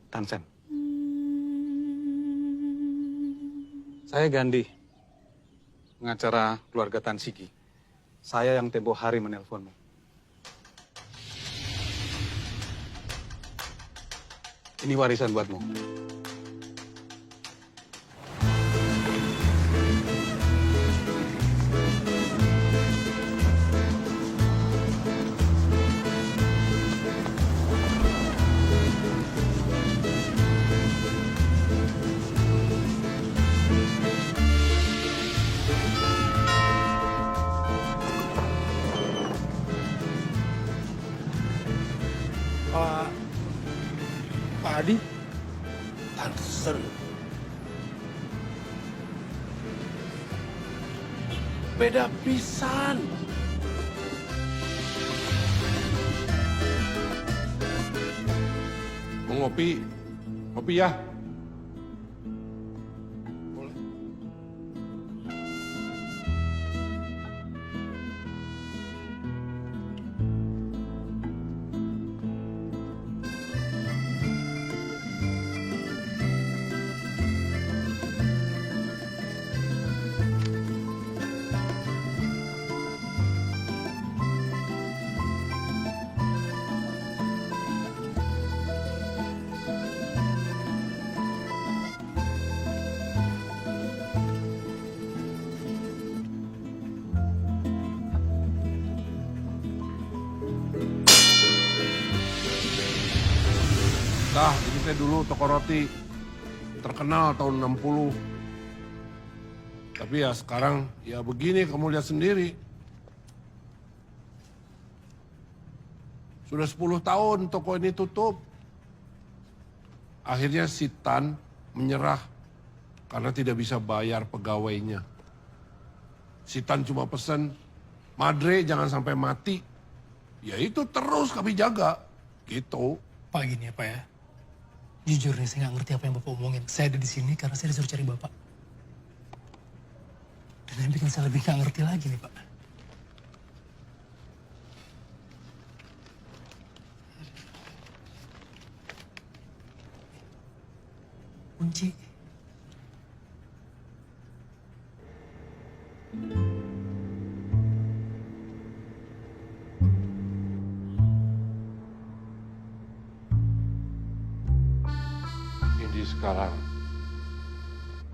Tansen. Saya Gandhi, pengacara keluarga Tan Sigi. Saya yang tempo hari menelponmu. Ini warisan buatmu. Pak Adi? Tansen. Beda pisan. Mau ngopi? Ngopi ya? Boleh. Dah, ini teh dulu toko roti. Terkenal tahun 60. Tapi ya sekarang, ya begini kamu lihat sendiri. Sudah 10 tahun toko ini tutup. Akhirnya si Tan menyerah karena tidak bisa bayar pegawainya. Si Tan cuma pesan, Madre jangan sampai mati. Ya itu terus kami jaga. Gitu. Pak gini ya Pak ya. Jujur nih saya nggak ngerti apa yang Bapak omongin. Saya ada di sini karena saya disuruh cari Bapak. Dan yang bikin saya lebih nggak ngerti lagi nih Pak. Kunci. Ini sekarang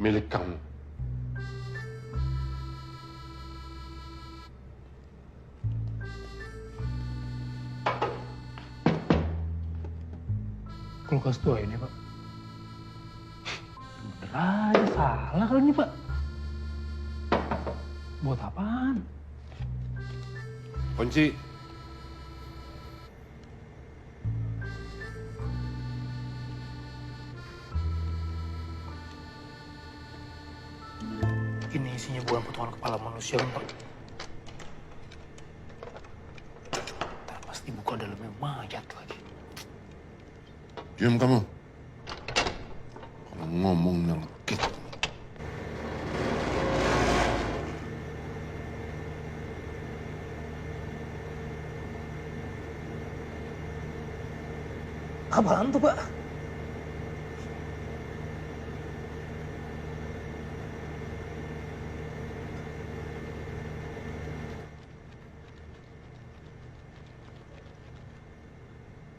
milik kamu. Kulkas tua ini Pak. Bener aja salah kalau ini Pak. Buat apaan? Kunci. Ini isinya bukan potongan kepala manusia kan Pak. Ntar pasti buka dalamnya mayat lagi. Diam kamu. Kalau ngomong nyelekit. Apaan tuh Pak?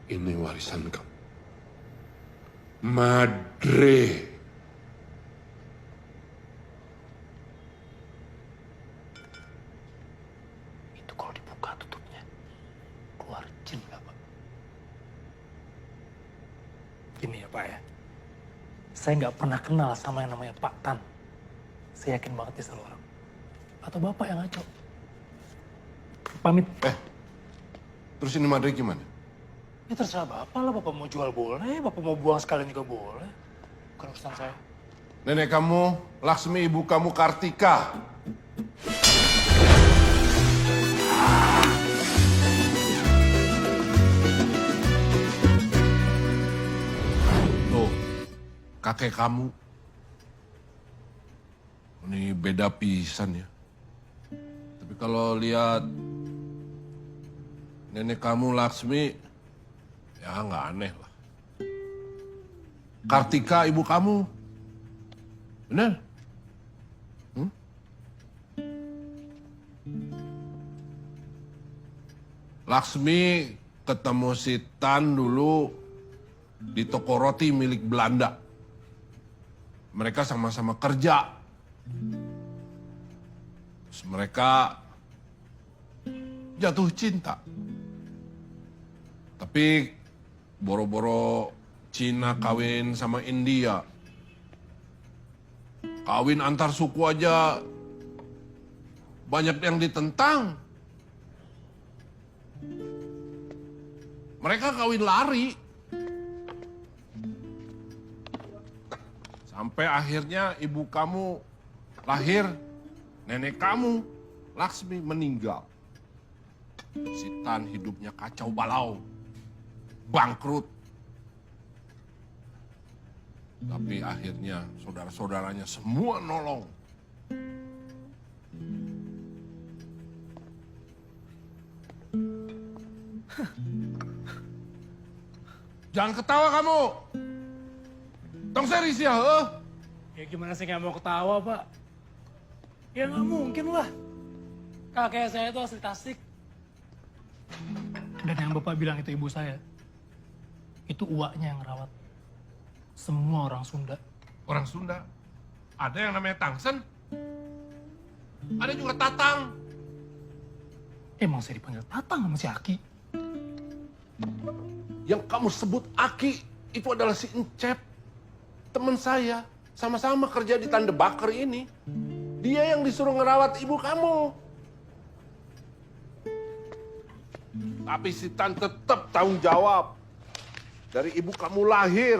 Ini warisan kamu. Madre. Itu kalau dibuka tutupnya keluar jin nggak Pak? Gini ya Pak ya. Saya nggak pernah kenal sama yang namanya Pak Tan. Saya yakin banget dia salah orang. Atau Bapak yang ngaco. Pamit. Terus ini Madre gimana? Ya terserah Bapak lah. Bapak mau jual boleh. Bapak mau buang sekalian juga boleh. Bukan urusan saya. Nenek kamu, Laksmi, ibu kamu Kartika. Tuh, kakek kamu. Ini beda pisan ya. Tapi kalau lihat nenek kamu Laksmi, ya nggak aneh lah. Kartika ibu kamu. Benar? Laksmi ketemu si Tan dulu di toko roti milik Belanda. Mereka sama-sama kerja. Terus mereka jatuh cinta. Tapi boro-boro Cina kawin sama India. Kawin antar suku aja banyak yang ditentang. Mereka kawin lari. Sampai akhirnya ibu kamu lahir, nenek kamu, Laksmi, meninggal. Si Tan hidupnya kacau balau, bangkrut. Tapi akhirnya saudara-saudaranya semua nolong. Jangan ketawa kamu. Tong serius ya, Ya gimana sih nggak mau ketawa, Pak? Ya nggak mungkin lah. Kakek saya itu asli Tasik. Dan yang Bapak bilang itu ibu saya. Itu uaknya yang rawat. Semua orang Sunda. Orang Sunda. Ada yang namanya Tangsen. Ada juga Tatang. Emang saya dipanggil Tatang sama si Aki. Yang kamu sebut Aki itu adalah si Encep. Teman saya. Sama-sama kerja di Tanda Bakar ini. Dia yang disuruh ngerawat ibu kamu. Tapi si Tan tetap tanggung jawab. Dari ibu kamu lahir.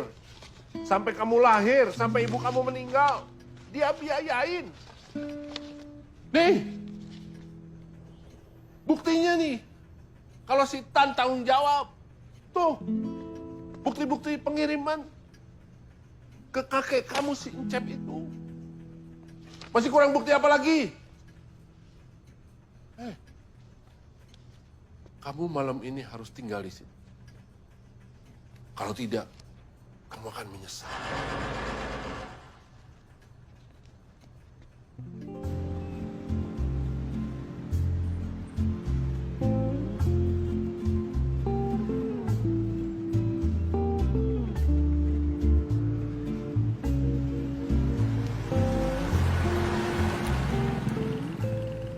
Sampai kamu lahir. Sampai ibu kamu meninggal. Dia biayain. Nih. Buktinya nih. Kalau si Tan tanggung jawab. Tuh. Bukti-bukti pengiriman. Ke kakek kamu si Encep itu. Masih kurang bukti apa lagi? Kamu malam ini harus tinggal di sini. Kalau tidak, kamu akan menyesal.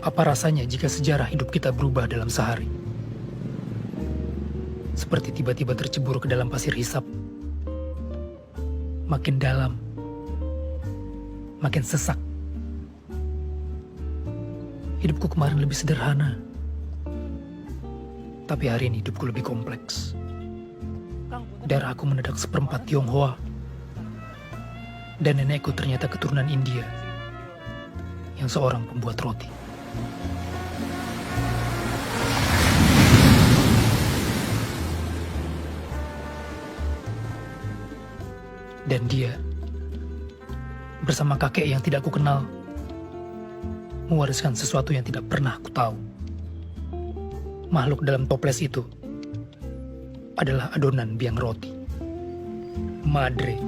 Apa rasanya jika sejarah hidup kita berubah dalam sehari? Seperti tiba-tiba tercebur ke dalam pasir hisap. Makin dalam, makin sesak. Hidupku kemarin lebih sederhana. Tapi hari ini hidupku lebih kompleks. Darahku mendadak seperempat Tionghoa. Dan nenekku ternyata keturunan India. Yang seorang pembuat roti. Dan dia, bersama kakek yang tidak kukenal, mewariskan sesuatu yang tidak pernah aku tahu. Makhluk dalam toples itu adalah adonan biang roti. Madre.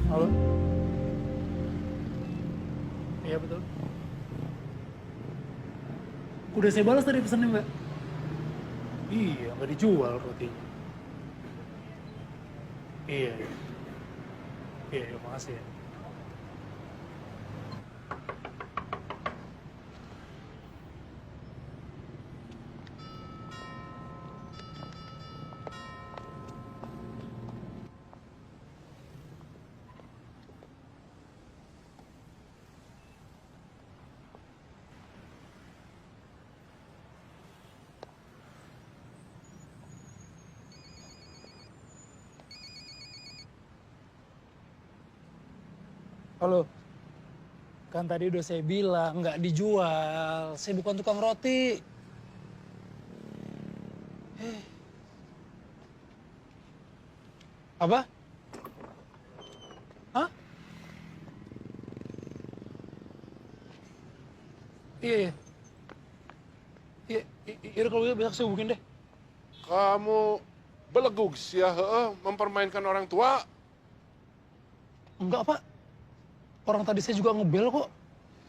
Halo? Iya betul. Udah saya balas tadi pesannya, Mbak. Iya, nggak dijual rotinya. Iya. Iya, makasih ya. Halo. Kan tadi udah saya bilang nggak dijual. Saya bukan tukang roti. Apa? Hah? Iya, iya. Iya, iya kalau gitu besok saya hubungin deh. Kamu belegug sih ya, mempermainkan orang tua. Enggak, Pak. Orang tadi saya juga ngebel kok.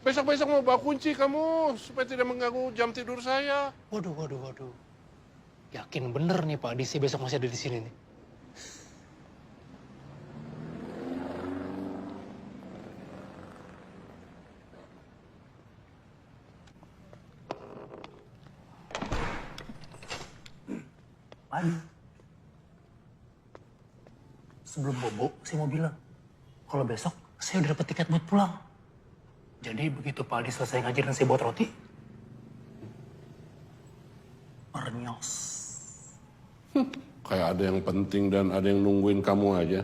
Besok-besok mau bawa kunci kamu supaya tidak mengganggu jam tidur saya. Waduh, waduh, waduh. Yakin bener nih Pak Disi besok masih ada di sini nih. Padi. Sebelum bobo, saya mau bilang. Kalau besok, saya udah dapet tiket buat pulang. Jadi begitu Pak Adi selesai ngajar dan saya buat roti, mernyos. Kayak ada yang penting dan ada yang nungguin kamu aja.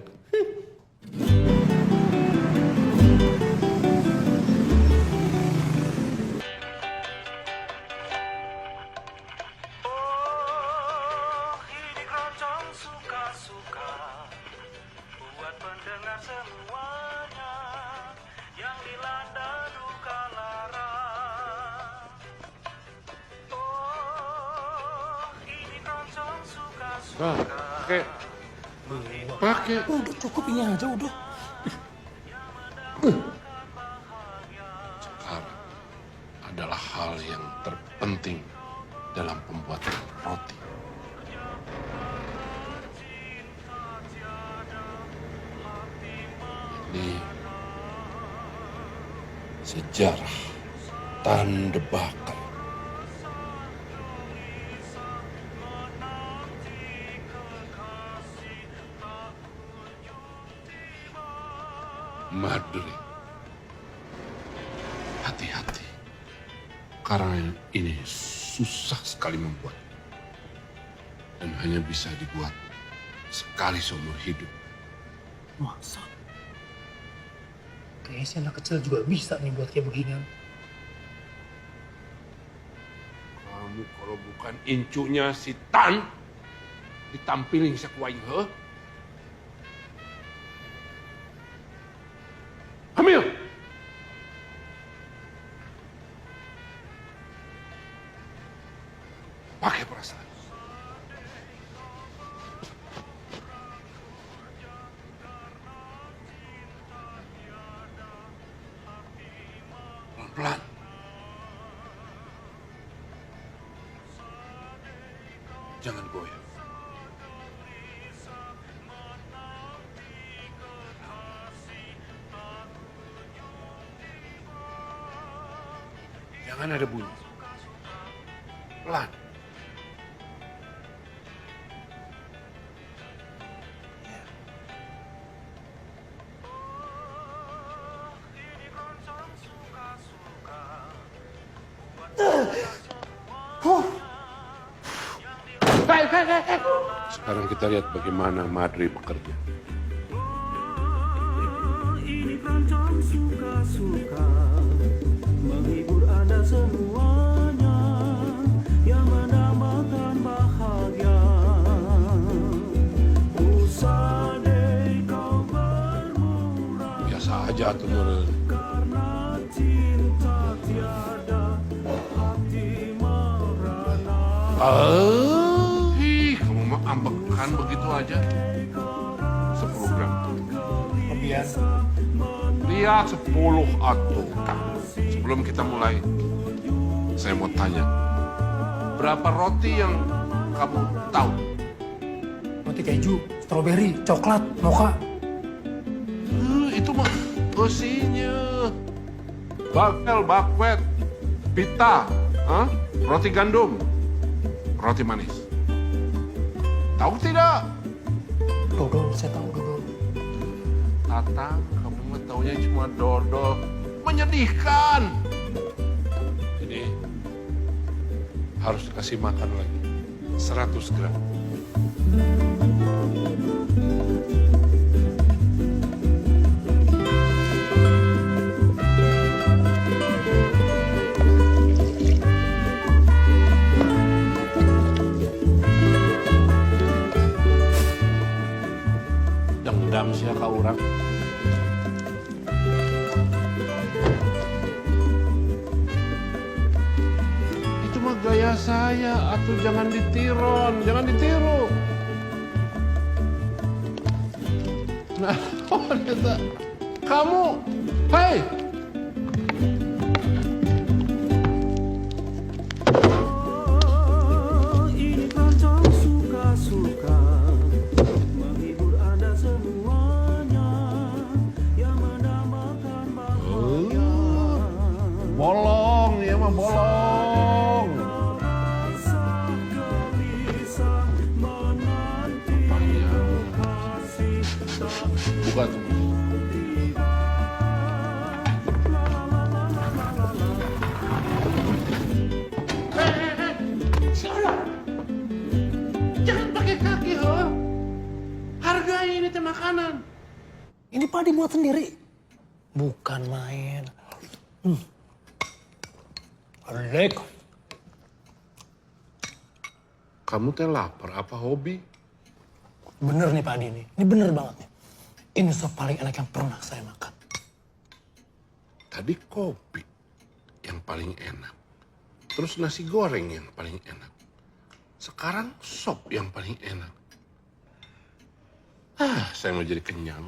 Ini keroncong suka-suka buat pendengar semuanya yang dilanda duka lara. Oh, ini keroncong suka-suka. Nah, pakai. Udah cukup ini aja udah. Sekarang adalah hal yang terpenting dalam pembuatan roti. Ini sejarah tanda bakar. Madrid. Hati-hati. Karena ini susah sekali membuat. Dan hanya bisa dibuat sekali seumur hidup. Masa? Kayaknya si anak kecil juga bisa nih buat kayak beginian. Kamu kalau bukan incunya si Tan, ditampilin sekuaing he. Hamil! Pakai perasaan. Pelan-pelan. Jangan goyah. Jangan ada bunyi. Pelan. Sekarang kita lihat bagaimana Madri bekerja. Ini keroncong suka-suka menghibur Anda semuanya yang mendambakan bahagia. Usadai kau bermurah Biasa aja tuh meren. karena cinta tiada hati merana. Kamu mah ambekan begitu aja. 10 gram. Lebihan. Lihat 10 atuh. Sebelum kita mulai, saya mau tanya. Berapa roti yang kamu tahu? Roti keju, stroberi, coklat, mocha. Itu mah besinya. Bagel, bakwet, pita, roti gandum, roti manis. Tahu tidak? Dodol, saya tahu dodol. Tatang, kamu mah taunya cuma dodol. Menyedihkan. Ini harus dikasih makan lagi. 100 gram. Itu mah gaya saya, atau jangan ditiron, jangan ditiru. Nah, ternyata kamu, hei, Oh, ini keroncong suka-suka menghibur Anda semuanya yang menambahkan bahagia. bolong, ya mah bolong. Rasa gelisah menanti kasih tak Buka tuh. Jangan pakai kaki, ho. Hargai ini teh makanan. Ini padi buat sendiri. Bukan main. Lek. Kamu teh lapar apa hobi? Bener nih padi nih. Ini bener banget nih. Ini sop paling enak yang pernah saya makan. Tadi kopi yang paling enak. Terus nasi goreng yang paling enak. Sekarang sop yang paling enak. Saya mau jadi kenyang.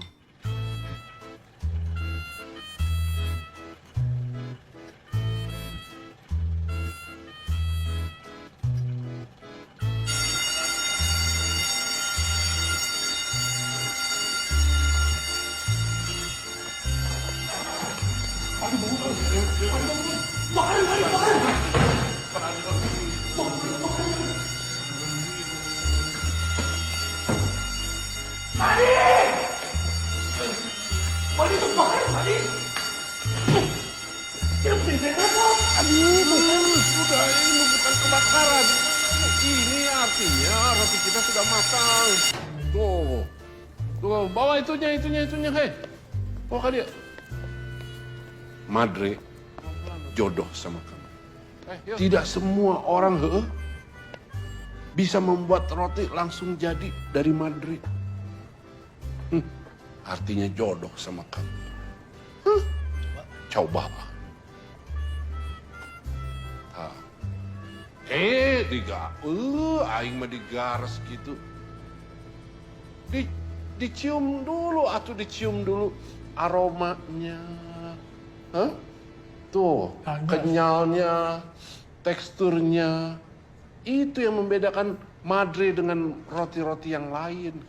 Sudah, ini bukan kebakaran. Ini artinya roti kita sudah matang. Tuh, tuh bawa itunya, hei. Bawa ke dia. Madre, jodoh sama kamu. Tidak semua orang bisa membuat roti langsung jadi dari Madre. Artinya jodoh sama kamu. Coba. Aing mah digares gitu. Dicium dulu, atau dicium dulu aromanya. Hah? Tuh, kenyalnya, teksturnya. Itu yang membedakan Madre dengan roti-roti yang lain.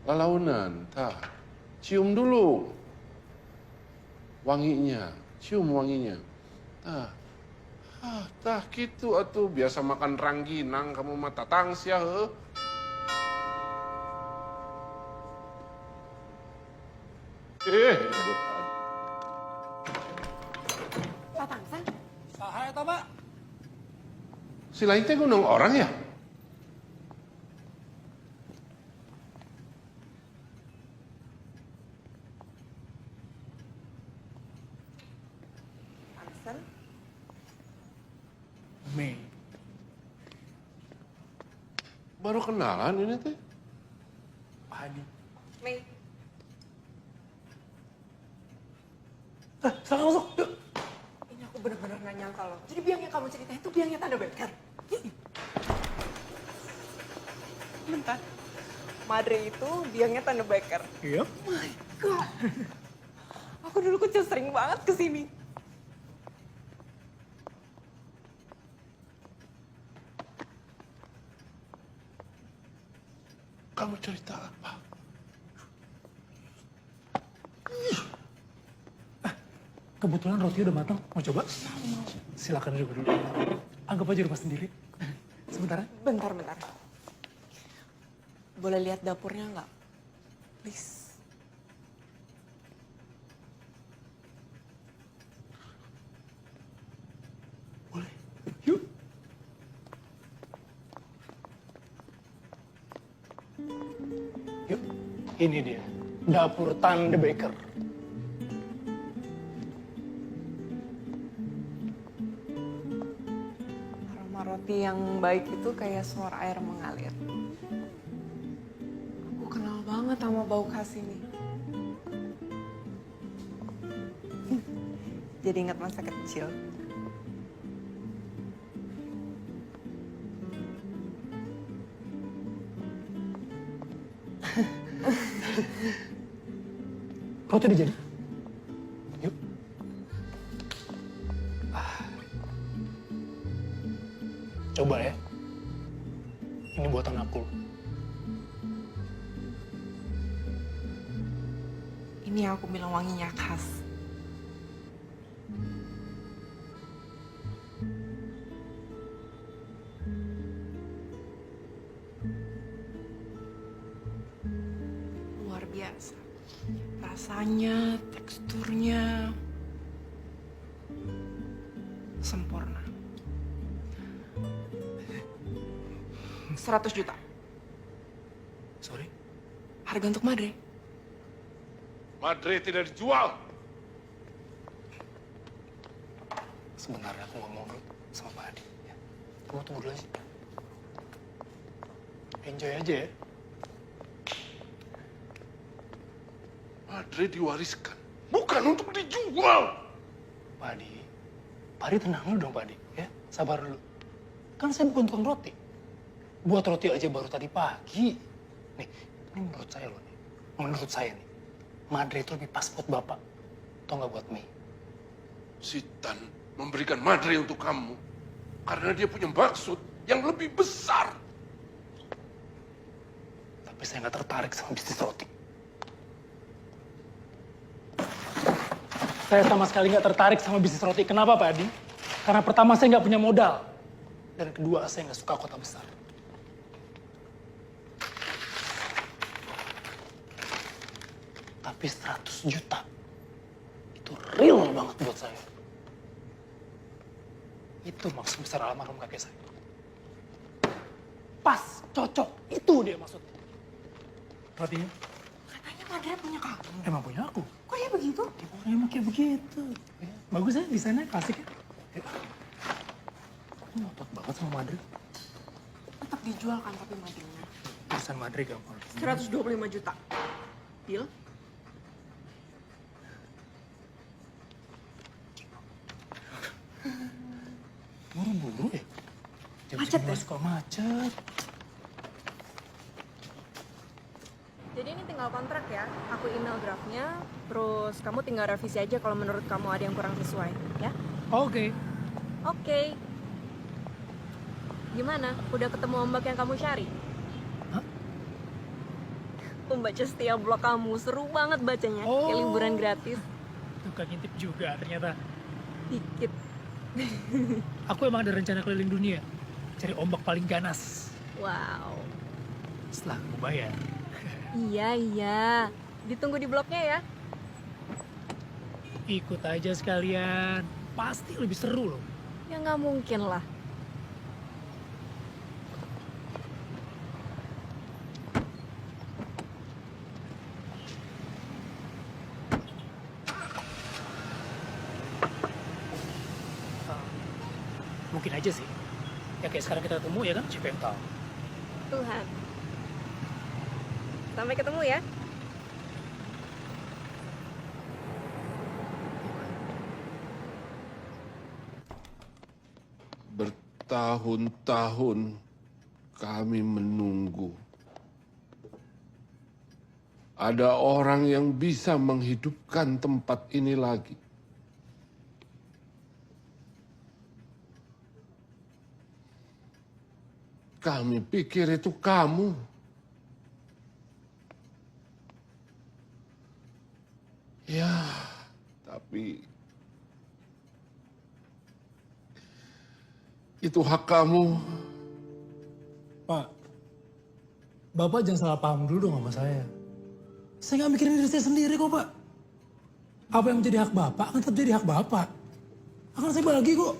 Lalaunan, cium dulu wanginya, cium wanginya. Gitu atuh, biasa makan rangginang kamu mata tangis ya. Pak Tangsan, Saha eta, Pak? Si lain teh gunung orang ya? Tangsan, Mei. Baru kenalan ini teh. Padi. Mei. Silahkan masuk. Yuk. Ini aku bener-bener gak nyangka loh. Jadi biang yang kamu ceritain itu biangnya Tanda Beker. Bentar. Madre itu biangnya Tanda Beker. Iya. My God. Aku dulu kecil sering banget kesini. Kamu cerita apa? Kebetulan roti udah matang. Mau coba? Silakan duduk dulu. Anggap aja rumah sendiri. Sebentar. Bentar. Boleh lihat dapurnya nggak? Please. Boleh. Yuk. Yuk. Ini dia. Dapur Tanda Beker. Aroma roti yang baik itu kayak suara air mengalir. Aku kenal banget pertama bau khas ini. Jadi ingat masa kecil. Roti udah jadi? Yuk. Coba ya. Ini buatan aku. Ini yang aku bilang wanginya khas. Luar biasa. Rasanya, teksturnya sempurna. 100 juta. Sorry. Harga untuk Madre. Madre tidak dijual. Sebentar aku ngomong dulu sama Pak Adi. Ya. Kamu tunggu dulu aja. Enjoy aja ya. Madre diwariskan, bukan untuk dijual. Pak Adi tenang dulu dong Pak Adi. Ya, sabar dulu. Kan saya bukan tukang roti. Buat roti aja baru tadi pagi. Nih, ini menurut saya loh nih. Menurut saya nih, Madre itu lebih pas buat Bapak. Atau nggak buat Mei. Sitan memberikan Madre untuk kamu karena dia punya maksud yang lebih besar. Tapi saya nggak tertarik sama bisnis roti. Saya sama sekali nggak tertarik sama bisnis roti. Kenapa Pak Adi? Karena pertama saya nggak punya modal. Dan kedua saya nggak suka kota besar. Tapi 100 juta itu real banget buat saya. Itu maksud besar almarhum kakek saya. Pas, cocok, itu dia maksudnya. Rotinya? Katanya Madre punya kamu. Emang punya aku. Kok dia begitu? Emang kayak begitu. Ya, bagus ya desainnya, klasik ya. Ya. Aku ngotot banget sama Madrid. Tetap dijual kan tapi Madrenya. Desain Madrid gampang. 125 juta. Deal? Buru-buru ya. Macet ya? Suka macet. Jadi ini tinggal kontrak ya, aku email draftnya, terus kamu tinggal revisi aja kalau menurut kamu ada yang kurang sesuai, ya? Oke. Oke. Gimana? Udah ketemu ombak yang kamu cari? Hah? Membaca setiap blog kamu, seru banget bacanya, kayak Oh. liburan gratis. Tukang ngintip juga ternyata. Dikit. Aku emang ada rencana keliling dunia. Cari ombak paling ganas. Wow. Setelah aku bayar. Iya. Ditunggu di blognya ya. Ikut aja sekalian. Pasti lebih seru loh. Ya nggak mungkin lah. Mungkin aja sih. Ya kayak sekarang kita ketemu ya kan, siapa yang tahu. Tuhan. Sampai ketemu ya. Bertahun-tahun kami menunggu. Ada orang yang bisa menghidupkan tempat ini lagi. Kami pikir itu kamu. Ya, tapi itu hak kamu. Pak, Bapak jangan salah paham dulu dong sama saya. Saya nggak mikirin diri saya sendiri kok, Pak. Apa yang menjadi hak Bapak akan tetap jadi hak Bapak. Akan saya bagi kok.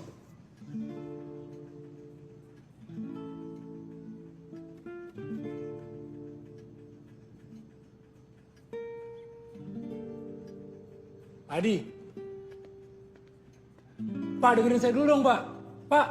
Adi. Pak, dengerin saya dulu dong, Pak. Pak.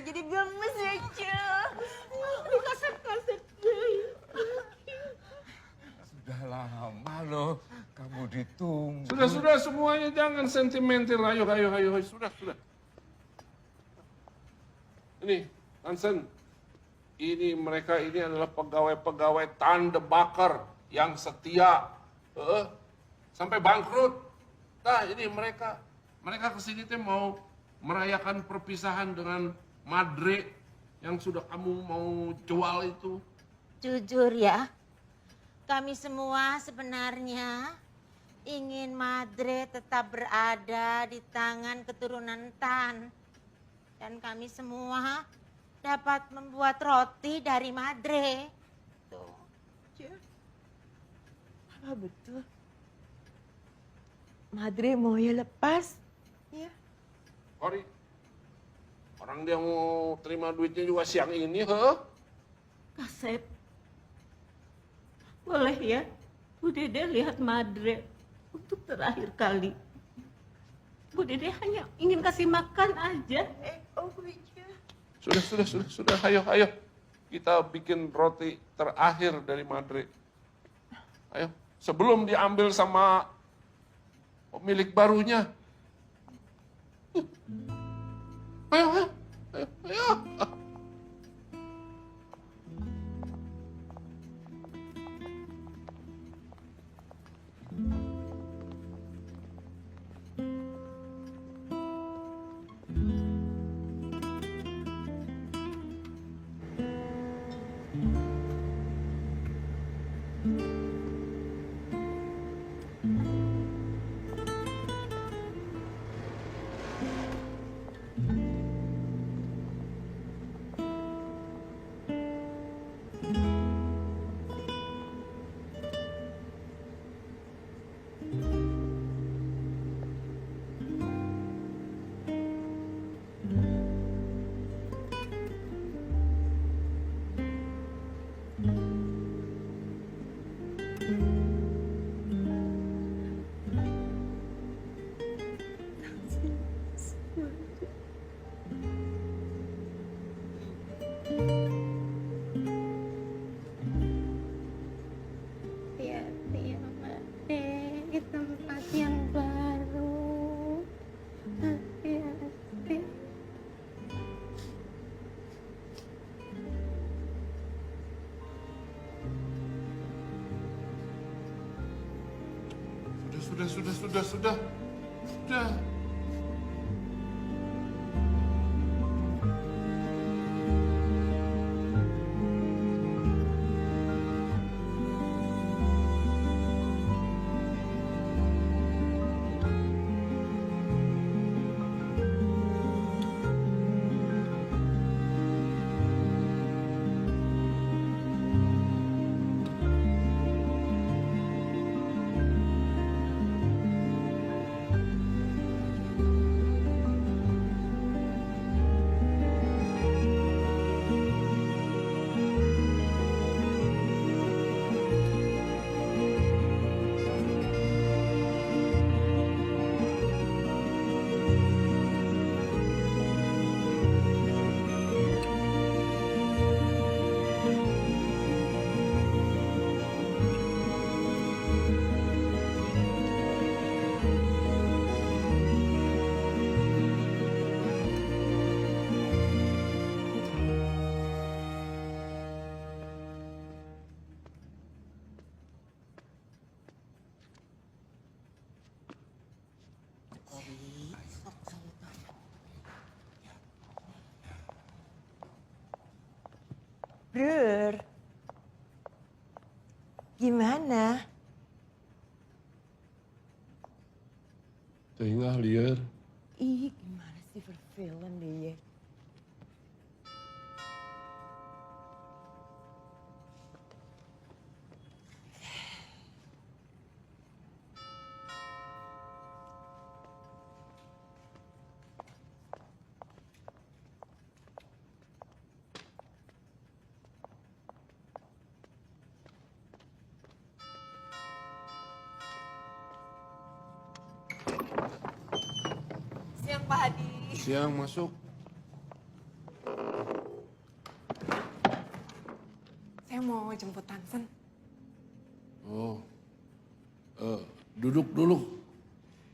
jadi gemes ya, Cil. Di kaset-kaset deh. Sudah lama loh kamu ditunggu. Sudah semuanya jangan sentimental. Ayo. Sudah. Ini, Hansen. Mereka ini adalah pegawai-pegawai tanda bakar yang setia. Sampai bangkrut. Nah, ini mereka kesini teh mau merayakan perpisahan dengan Madre yang sudah kamu mau jual itu. Jujur ya, kami semua sebenarnya ingin Madre tetap berada di tangan keturunan Tan. Dan kami semua dapat membuat roti dari Madre. Tuh. Cil, apa betul? Madre mau ya lepas? Ya. Kori, orang dia mau terima duitnya juga siang ini, Kasep, boleh ya Bu Dede lihat Madre untuk terakhir kali. Bu Dede hanya ingin kasih makan aja. Sudah. Ayo. Kita bikin roti terakhir dari Madre. Ayo, sebelum diambil sama pemilik barunya. Ayo. Hati-hati ya Madre, di tempat yang baru. Hati-hati. Sudah. Brur, gimana? Tengah liar. Ih, gimana sih verfilm deh ya. Siang Pak Hadi. Siang masuk. mau jemput Tansen. Oh, duduk dulu.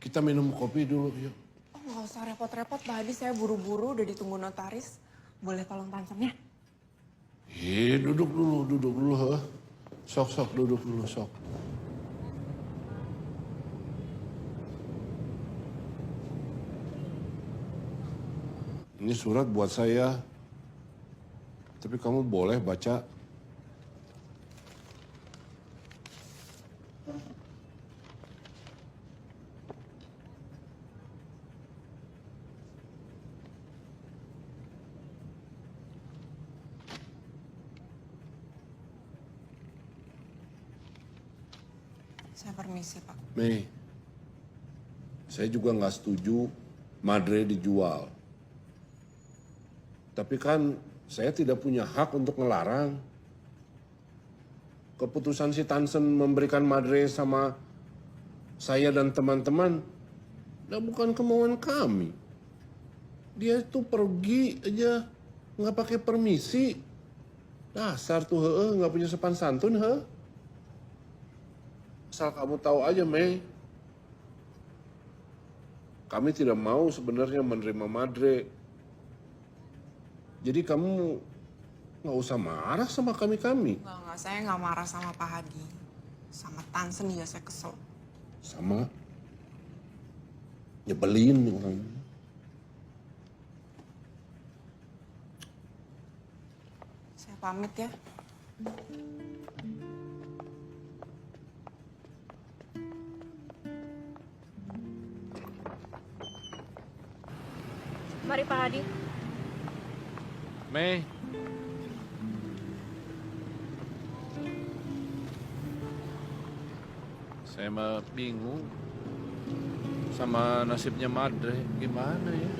Kita minum kopi dulu, yuk. Oh, nggak usah repot-repot, Pak Hadi. Saya buru-buru udah ditunggu notaris. Boleh tolong Tansennya? Duduk dulu, ha. Sok, duduk dulu, sok. Ini surat buat saya. Tapi kamu boleh baca. Saya permisi, Pak. Mei, saya juga nggak setuju Madre dijual. Tapi kan saya tidak punya hak untuk ngelarang. Keputusan si Tansen memberikan Madre sama saya dan teman-teman, bukan kemauan kami. Dia itu pergi aja, nggak pakai permisi. Dasar tuh, nggak punya sopan santun, Asal kamu tahu aja, Mei. Kami tidak mau sebenarnya menerima Madre. Jadi kamu nggak usah marah sama kami-kami. Enggak, saya nggak marah sama Pak Hadi. Sama Tansen ya saya kesel. Sama nyebelin nih orang. Saya pamit ya. Mari Pak Hadi. Mei. Saya mah bingung sama nasibnya Madre. Gimana ya?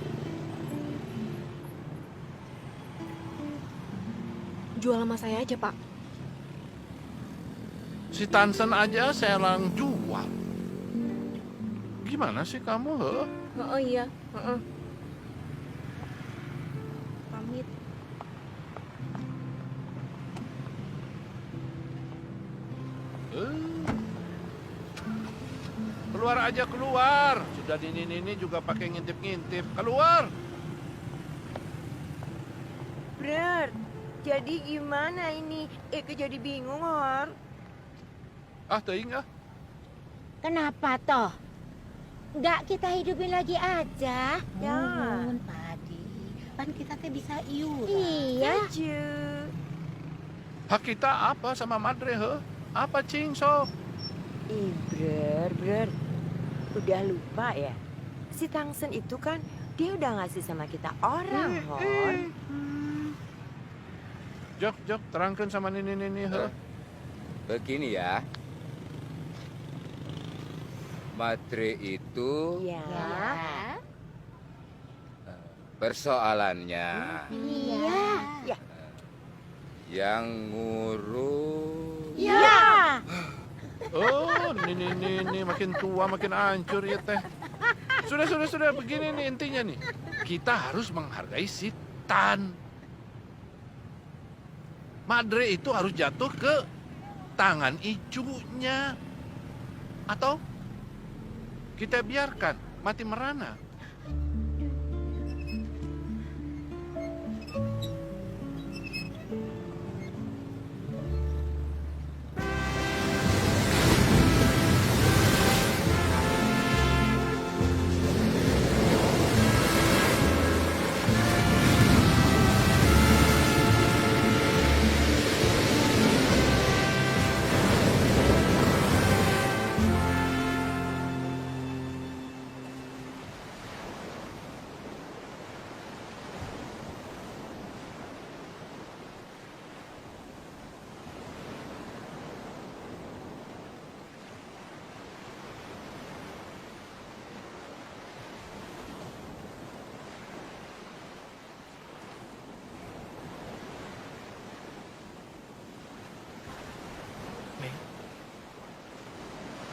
Jual sama saya aja, Pak. Si Tansen aja saya lang jual. Gimana sih kamu, Oh iya, pamit. Keluar aja, keluar. Sudah ini juga pakai ngintip-ngintip. Keluar. Brer, jadi gimana ini? Eke jadi bingung, Hor. Teuing ah. Kenapa toh? Nggak kita hidupin lagi aja. Ya. Nuhun, Padi. Pan kita teh bisa iuran. Iya. Hak kita apa sama Madre, Apa, Cing, sok? Ih, Brer. Udah lupa ya? Si Tangsen itu kan, dia udah ngasih sama kita orang, Hor. Jok, terangkan sama Nini, Begini ya. Madre itu Ya. persoalannya Iya. Ya. yang ngurus. Ya. Oh, Nini makin tua makin hancur ya teh. Sudah begini nih intinya nih. Kita harus menghargai si Tan. Madre itu harus jatuh ke tangan icunya. Atau kita biarkan mati merana.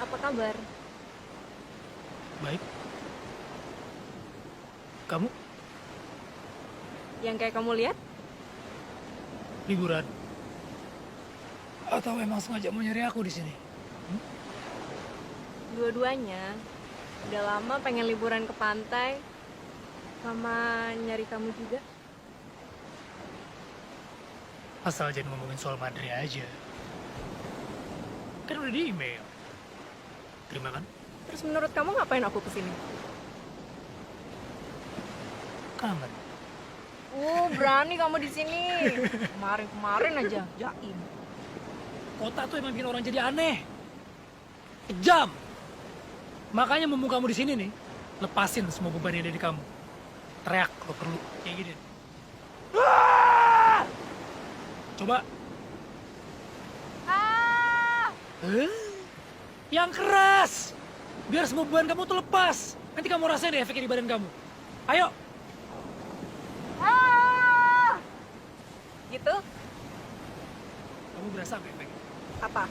Apa kabar? Baik. Kamu Yang kayak kamu lihat? liburan? Atau emang sengaja mau nyari aku di sini? Dua-duanya. Udah lama pengen liburan ke pantai. Sama nyari kamu juga. Asal jangan ngomongin soal Madre aja. Kan udah di email. Terima kan? Terus menurut kamu ngapain aku kesini? Kangen. Berani kamu di sini. Kemarin aja jaim. Kota tuh emang bikin orang jadi aneh. Kejam. Makanya mumpung kamu di sini nih, lepasin semua beban yang ada di kamu. Teriak kalau perlu, kayak gini. Ah! Coba. Yang keras. Biar semua beban kamu tuh lepas. Nanti kamu rasain deh efeknya di badan kamu. Ayo. Gitu? Kamu berasa apa efeknya? Apa?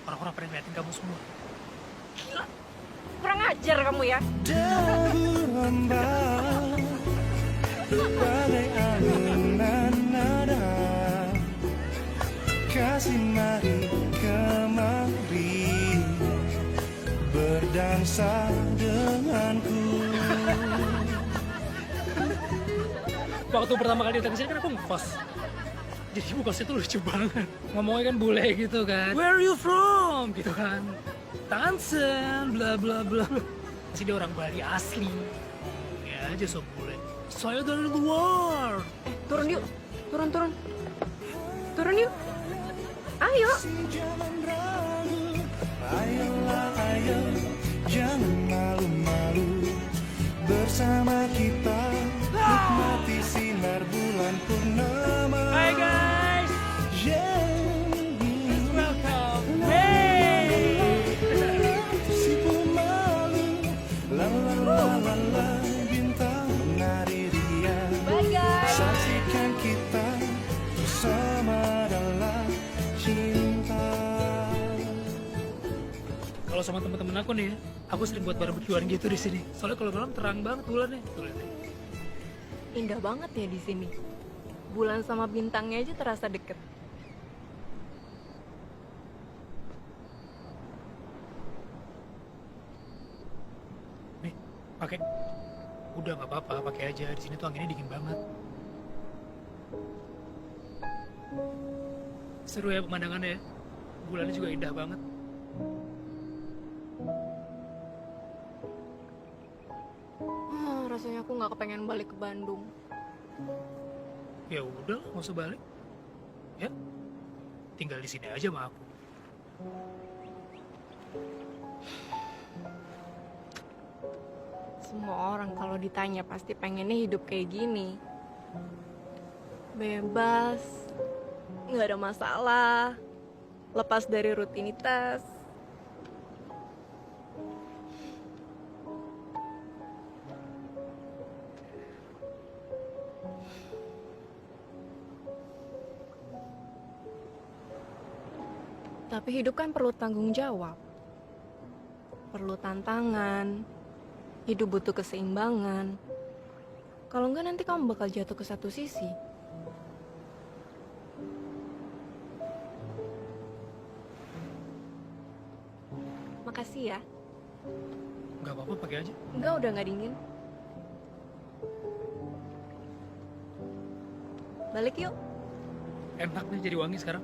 Orang-orang pada ngeliatin kamu semua. Gila. Kurang ajar kamu ya. Berhembus bagai alunan nada, kasih mari kemari berdansa denganku. Waktu pertama kali datang ke sini kan aku ngekos. Jadi ngekosnya tuh lucu banget. Ngomongnya kan bule gitu kan. Where are you from? Gitu kan. Tansen, bla bla bla. Masih dia orang Bali asli. Ya aja sok bule. Saya dari luar. Turun yuk. Turun. Turun yuk. Ayo. Jangan ragu, ayolah ayo, jangan malu-malu. Bersama kita nikmati sinar bulan purnama. Hai guys. Welcome. Si pemalu, la la la la la, bintang menari riang. Bye guys. Saksikan kita bersama dalam cinta. Kalau sama teman-teman aku nih, aku sering buat barbekyuan gitu di sini. Soalnya kalau malam terang banget bulannya. Tuh lihat. Indah banget ya di sini. Bulan sama bintangnya aja terasa deket. Nih, pakai. Udah nggak apa-apa, pakai aja. Di sini tuh anginnya dingin banget. Seru ya pemandangannya ya. Bulannya juga indah banget. Rasanya aku nggak kepengen balik ke Bandung. Ya udah, nggak usah balik. Ya, tinggal di sini aja sama aku. Semua orang kalau ditanya pasti pengennya hidup kayak gini. Bebas, nggak ada masalah, lepas dari rutinitas. Tapi hidup kan perlu tanggung jawab, perlu tantangan, hidup butuh keseimbangan. Kalau enggak nanti kamu bakal jatuh ke satu sisi. Makasih ya. Nggak apa-apa, pakai aja. Enggak, udah nggak dingin. Balik yuk. Enak nih jadi wangi sekarang.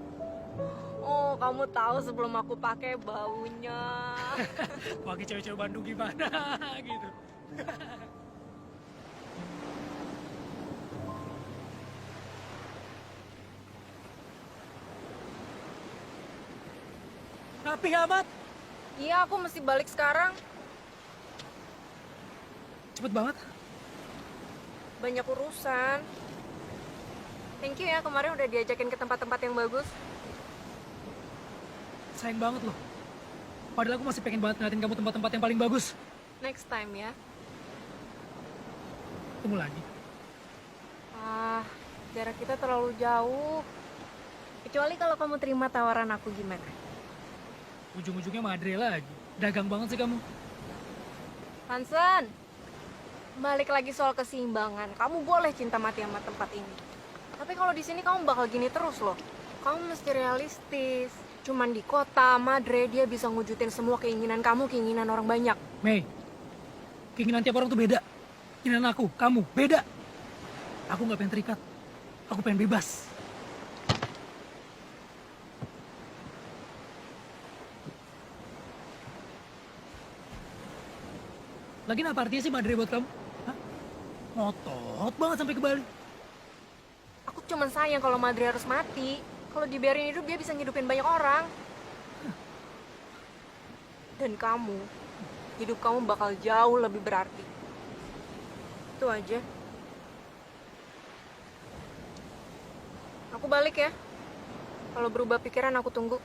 Oh, kamu tahu sebelum aku pakai baunya. Wangi cewek-cewek Bandung gimana gitu. Rapi amat. Iya, aku mesti balik sekarang. Cepet banget. Banyak urusan. Thank you ya, kemarin udah diajakin ke tempat-tempat yang bagus. Sayang banget loh. Padahal aku masih pengen banget ngeliatin kamu tempat-tempat yang paling bagus. Next time ya. Ketemu lagi. Jarak kita terlalu jauh. Kecuali kalau kamu terima tawaran aku gimana? Ujung-ujungnya Madre lagi. Dagang banget sih kamu. Hansen, balik lagi soal keseimbangan. Kamu boleh cinta mati sama tempat ini. Tapi kalau di sini kamu bakal gini terus loh. Kamu mesti realistis. Cuman di kota, Madre, dia bisa ngewujudin semua keinginan kamu, keinginan orang banyak. Mei, keinginan tiap orang tuh beda. Keinginan aku, kamu, beda. Aku nggak pengen terikat. Aku pengen bebas. Lagi apa artinya sih Madre buat kamu? Hah? Ngotot banget sampai ke Bali. Aku cuman sayang kalau Madre harus mati. Kalau dibiarin hidup, dia bisa ngidupin banyak orang. Dan kamu, hidup kamu bakal jauh lebih berarti. Itu aja. Aku balik ya. Kalau berubah pikiran, aku tunggu.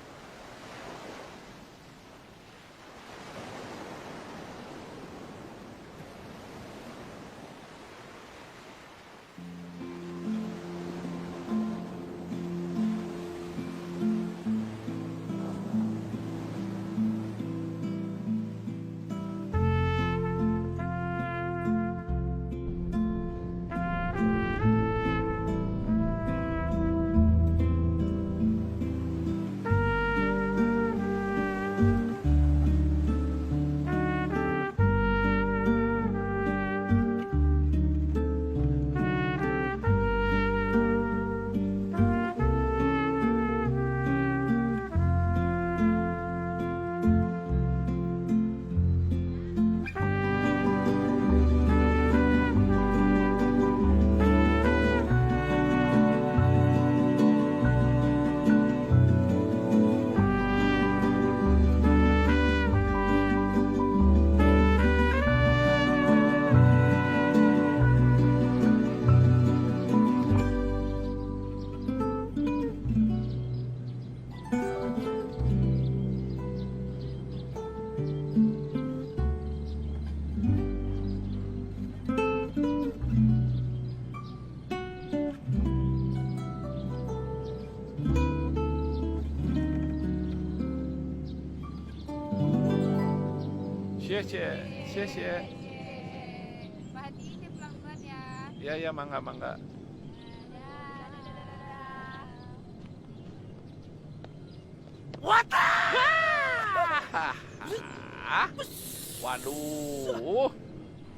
Cie. Ya, mangga. Waduh,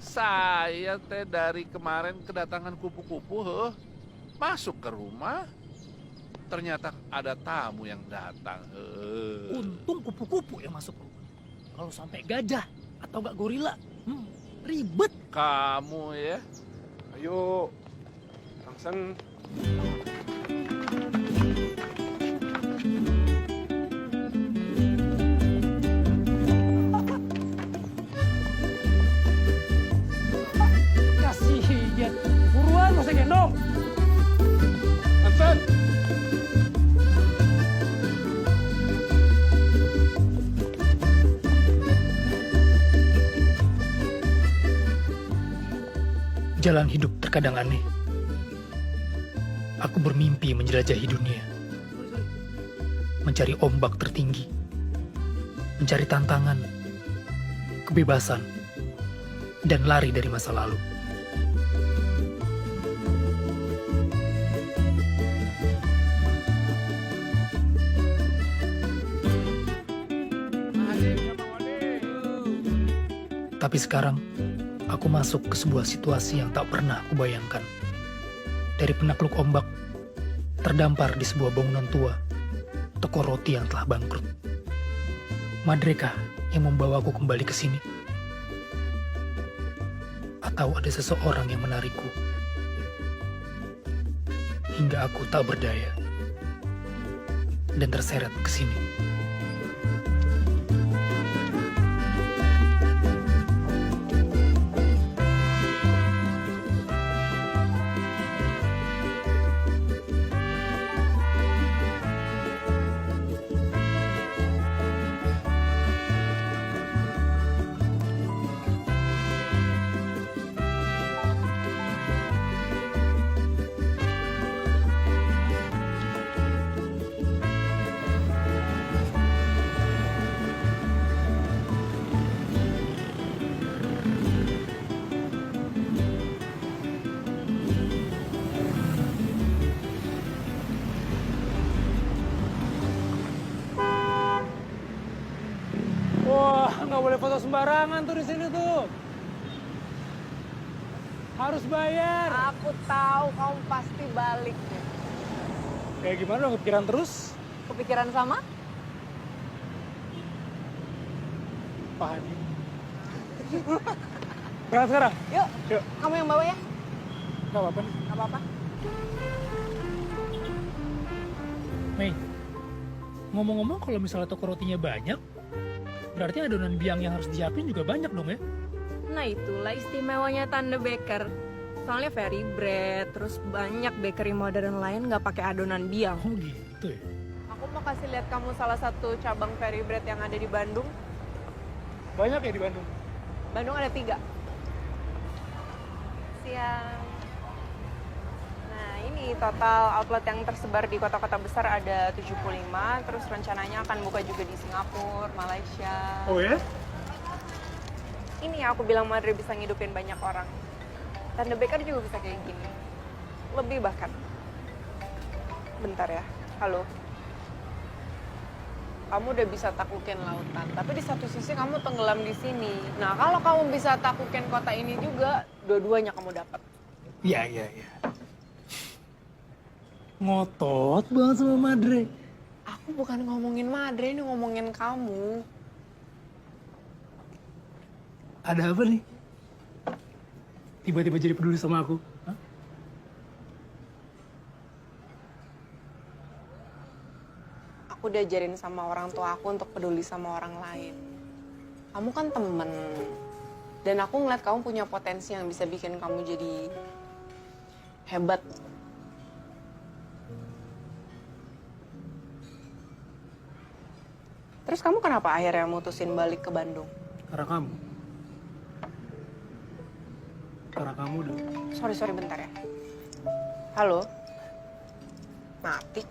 saya teh dari kemarin kedatangan kupu-kupu, masuk ke rumah, ternyata ada tamu yang datang. Untung kupu-kupu yang masuk rumah. Kalau sampai gajah atau nggak gorila, ribet. Kamu ya? Ayo, Tangsen. Kasihan. Buruan, masa gendong. Tangsen. Jalan hidup terkadang aneh. Aku bermimpi menjelajahi dunia. Mencari ombak tertinggi. Mencari tantangan, kebebasan, dan lari dari masa lalu. Tapi sekarang, aku masuk ke sebuah situasi yang tak pernah aku bayangkan. Dari penakluk ombak, terdampar di sebuah bangunan tua, toko roti yang telah bangkrut. Madrekah yang membawaku kembali ke sini? Atau ada seseorang yang menarikku? Hingga aku tak berdaya dan terseret ke sini. boleh foto sembarangan tuh di sini tuh. Harus bayar. Aku tahu kamu pasti balik deh. Kayak gimana dong, kepikiran terus? Kepikiran sama? Pak Hadi. Berangkat sekarang? Yuk, Yuk. kamu yang bawa ya? Gak apa-apa nih. Gak apa-apa. Mei, ngomong-ngomong kalau misalnya toko rotinya banyak, berarti adonan biang yang harus disiapin juga banyak dong ya? Nah itulah istimewanya Tante Baker. Soalnya Fairy Bread, terus banyak bakery modern lain nggak pakai adonan biang. Oh gitu ya? Aku mau kasih lihat kamu salah satu cabang Fairy Bread yang ada di Bandung. Banyak ya di Bandung? Bandung ada 3. Siang. Nah ini total outlet yang tersebar di kota-kota besar ada 75, terus rencananya akan buka juga di Singapura, Malaysia. Oh ya? Ini ya aku bilang Madre bisa ngidupin banyak orang. Tante Baker juga bisa kayak gini. Lebih bahkan. Bentar ya. Halo. Kamu udah bisa taklukin lautan, tapi di satu sisi kamu tenggelam di sini. Nah, kalau kamu bisa taklukin kota ini juga, dua-duanya kamu dapat. Iya. Ngotot banget sama Madre. Aku bukan ngomongin Madre, ini ngomongin kamu. Ada apa nih? Tiba-tiba jadi peduli sama aku? Hah? Aku diajarin sama orang tua aku untuk peduli sama orang lain. Kamu kan temen. Dan aku ngeliat kamu punya potensi yang bisa bikin kamu jadi hebat. Terus kamu kenapa akhirnya mutusin balik ke Bandung? Karena kamu. Karena kamu udah. Sorry, bentar ya. Halo? Mati.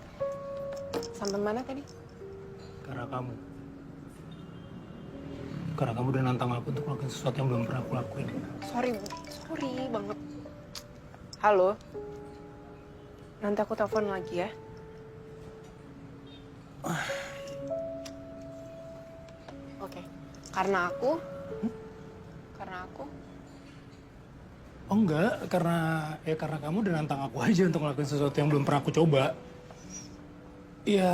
Sampai mana tadi? Karena kamu. Karena kamu udah nantang aku untuk melakukan sesuatu yang belum pernah aku lakuin. Sorry banget. Halo? Nanti aku telepon lagi ya. Oke. Karena aku? Oh enggak, karena kamu udah nantang aku aja untuk ngelakuin sesuatu yang belum pernah aku coba. Ya,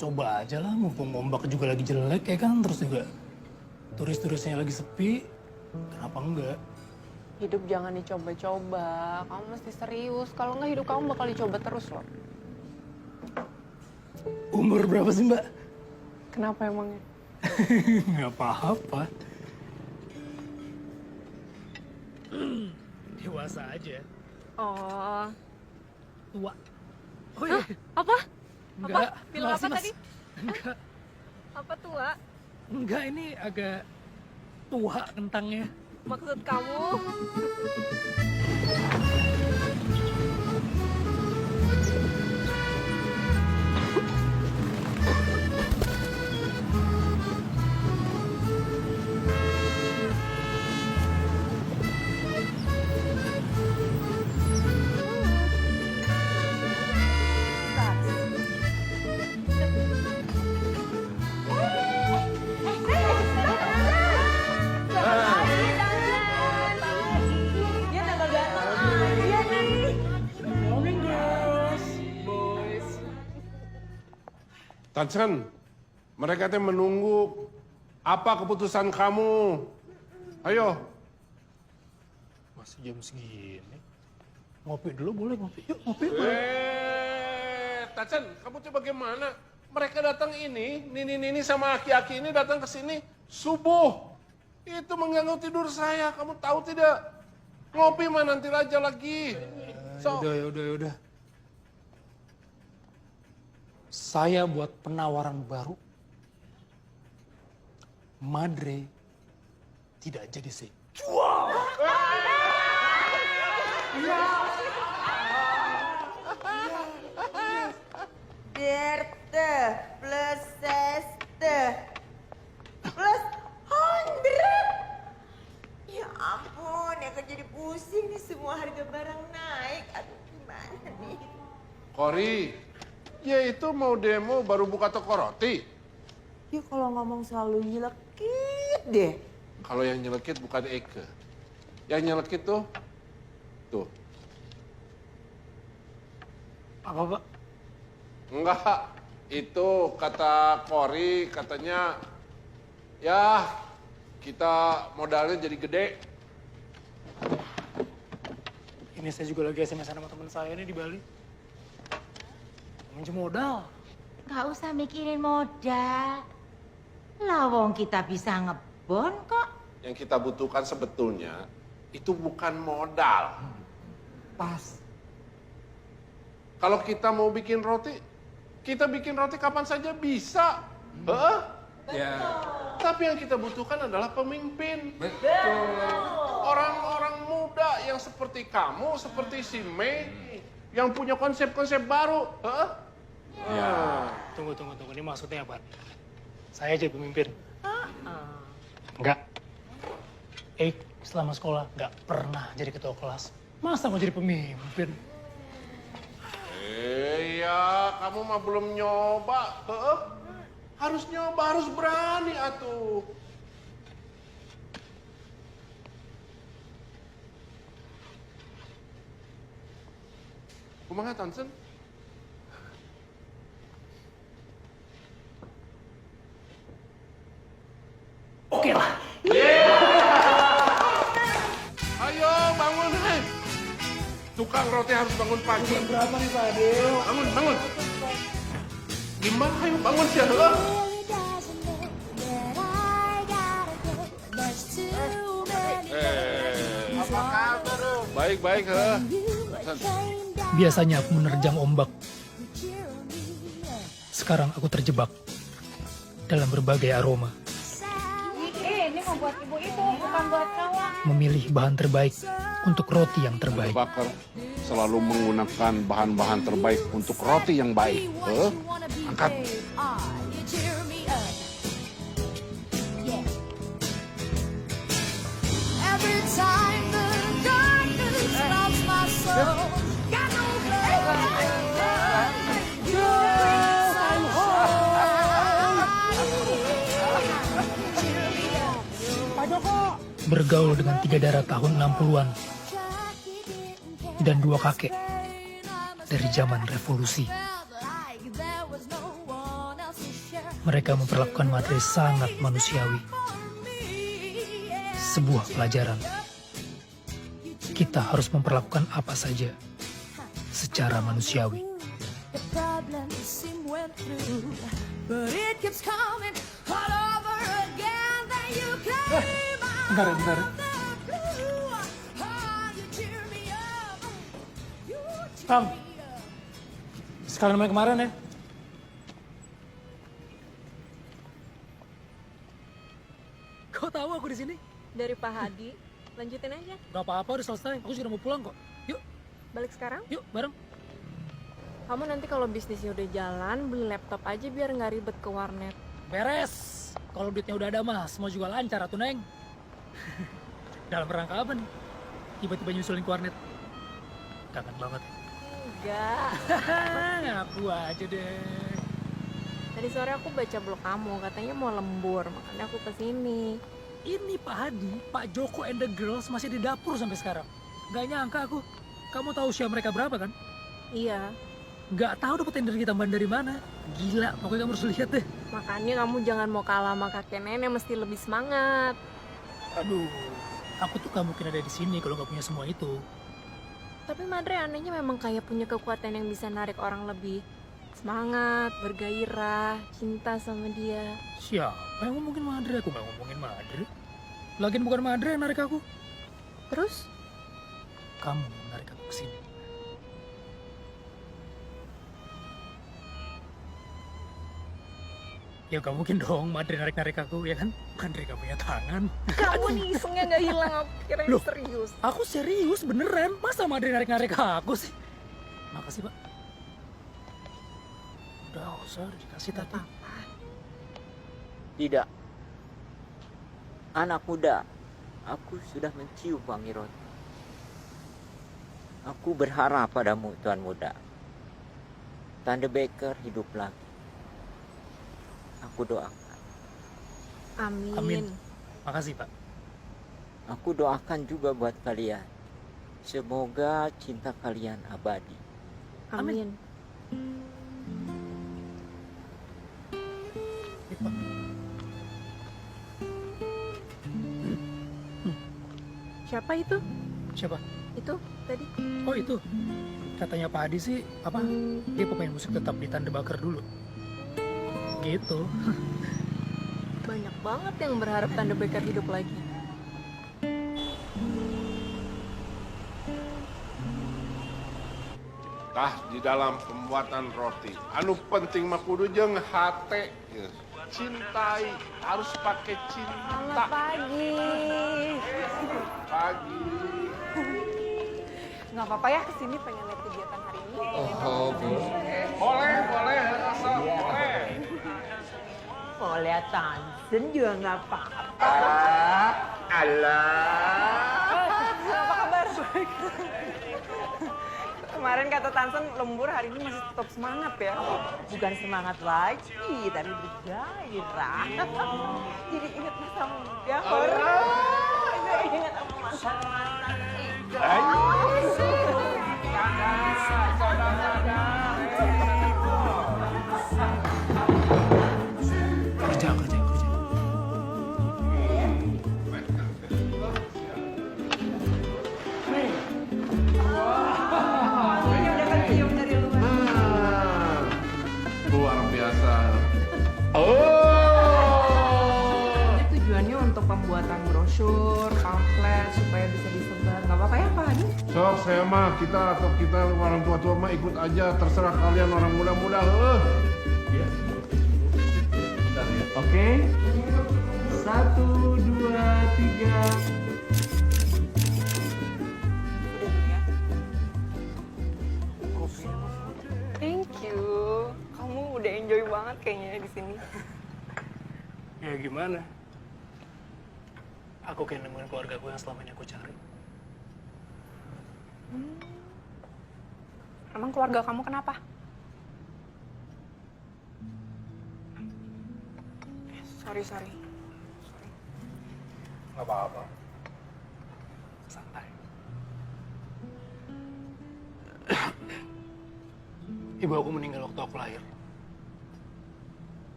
coba aja lah, mumpung ombak juga lagi jelek ya kan, terus juga turis-turisnya lagi sepi, kenapa enggak? Hidup jangan dicoba-coba, kamu mesti serius. Kalau nggak hidup kamu bakal dicoba terus loh. Umur berapa sih mbak? Kenapa emangnya? Nggak apa-apa. Dewasa aja. Oh. Tua. Oh iya. Apa? Enggak. Bilang apa masih, tadi? Enggak. Apa tua? Enggak, ini agak tua kentangnya. Maksud kamu? Dia tanggal datang aja nih. Morning, girls. Tatsan, mereka teh menunggu apa keputusan kamu. Ayo. Masih jam segini. Ngopi dulu boleh ngopi. Yuk ngopi. Tatsan, kamu tuh bagaimana? Mereka datang ini, Nini sama Aki-Aki ini datang ke sini subuh. Itu mengganggu tidur saya, kamu tahu tidak? Ngopi mah nanti aja lagi. Yaudah. Saya buat penawaran baru. Madre tidak jadi saya jual. Derte plus seste plus 100. Ya ampun, ya kan jadi pusing nih, semua harga barang naik. Aduh, gimana nih? Kori, ya itu mau demo baru buka toko roti. Ya kalau ngomong selalu nyelekit nyelekit deh. Kalau yang nyelekit bukan Eke. Yang nyelekit tuh. Apa, Pak? Enggak, itu kata Kori katanya ya kita modalnya jadi gede. Ini saya juga lagi SMS sama teman saya nih di Bali. Minjem modal. Gak usah mikirin modal. Lawong kita bisa ngebon kok. Yang kita butuhkan sebetulnya itu bukan modal. Pas. Kalau kita mau bikin roti, kita bikin roti kapan saja bisa. Heeh. Ya. Tapi yang kita butuhkan adalah pemimpin. Orang-orang muda yang seperti kamu, seperti si Mei, yang punya konsep-konsep baru. Heeh. Ya. Tunggu. Ini maksudnya apa? Saya jadi pemimpin. Enggak. Selama sekolah nggak pernah jadi ketua kelas. Masa mau jadi pemimpin? Iya, kamu mah belum nyoba. Heeh. Harus nyoba, harus berani atuh. Kumaha Tansen? Oke lah. Ayo bangun, hei. Tukang roti harus bangun pagi. Berapa nih Pak Adeo? Bangun. Gimana? Ayo bangun sih, heeh. Apa kabar? Baik, heeh. Biasanya aku menerjang ombak. Sekarang aku terjebak dalam berbagai aroma. Ini mau buat ibu itu, bukan buat kawan. Memilih bahan terbaik untuk roti yang terbaik. Bakar selalu menggunakan bahan-bahan terbaik untuk roti yang baik. Angkat. Bergaul dengan 3 darah tahun 60-an dan 2 kakek dari zaman revolusi. Mereka memperlakukan Madre sangat manusiawi. Sebuah pelajaran. Kita harus memperlakukan apa saja secara manusiawi. Bentar. Kang, sekalian main kemarin ya. Kau tahu aku di sini? Dari Pak Hadi. Lanjutin aja. Gak apa-apa, udah selesai. Aku sudah mau pulang kok. Yuk, Balik sekarang. yuk bareng. Kamu nanti kalau bisnisnya udah jalan, beli laptop aja biar nggak ribet ke warnet. Beres. Kalau duitnya udah ada mah, semua juga lancar atuh Neng. Dalam rangka apa nih? Tiba-tiba nyusulin ke warnet. Kangen banget. Enggak. Ngaku aja deh. Tadi sore aku baca blog kamu, katanya mau lembur, makanya aku kesini. Ini Pak Hadi, Pak Joko and the girls masih di dapur sampai sekarang. Gak nyangka aku. Kamu tahu usia mereka berapa kan? Iya, Gak tahu dapat energi tambahan dari mana. Gila, pokoknya kamu harus lihat deh. makanya kamu jangan mau kalah sama kakek nenek, mesti lebih semangat. Aduh, aku tuh gak mungkin ada di sini kalau gak punya semua itu. Tapi Madre anehnya memang kayak punya kekuatan yang bisa narik orang lebih semangat, bergairah, cinta sama dia. Siapa yang ngomongin Madre? Aku gak ngomongin Madre. Lagian bukan Madre yang narik aku. Terus? Kamu narik aku ke sini. Ya gak mungkin dong Madre narik-narik aku, ya kan? Madre gak punya tangan. Kamu nih isengnya gak hilang, aku kira Loh. serius. Aku serius, beneran. Masa Madre narik-narik aku sih? Makasih, Pak. Udah usah dikasih tadi. Tidak. Anak muda, aku sudah mencium wangi roti. Aku berharap padamu, Tuan Muda. Tante Baker hidup lagi. Aku doakan. Amin. Amin. Makasih, Pak. Aku doakan juga buat kalian. Semoga cinta kalian abadi. Amin. Ini, Pak. Siapa itu? Siapa? Itu tadi. Oh, itu. Katanya Pak Adi sih, dia pemain musik tetap di Tanda Bakar dulu. Gitu. Banyak banget yang berharap Tanda Bakar hidup lagi. Tah di dalam pembuatan roti. Anu penting mah kudu jeung hate. Cintai, harus pakai cinta. Selamat pagi. Pagi. Nggak apa-apa ya kesini pengen lihat kegiatan hari ini. Boleh, rasa boleh. Mau lihat Tansen juga nggak apa-apa. Apa kabar? Kemarin kata Tansen lembur, hari ini masih tetap semangat ya. Bukan semangat lagi, tapi bergairah. Jadi ingat masa muda. Jadi ingat sama masa Kerja. Luar biasa. Ini tujuannya untuk pembuatan brosur, pamflet, supaya bisa disebar. Nggak apa-apa ya Pak Adi? Sok saya mah kita orang tua-tua mah ikut aja, terserah kalian orang muda-muda. Iya. Oke. 1, 2, 3. Thank you. Kamu udah enjoy banget kayaknya di sini. Ya gimana? Aku kayak nemuin keluarga gue yang selama ini aku cari. Emang keluarga kamu kenapa? Sorry. Gak apa-apa. Santai. Ibu aku meninggal waktu aku lahir.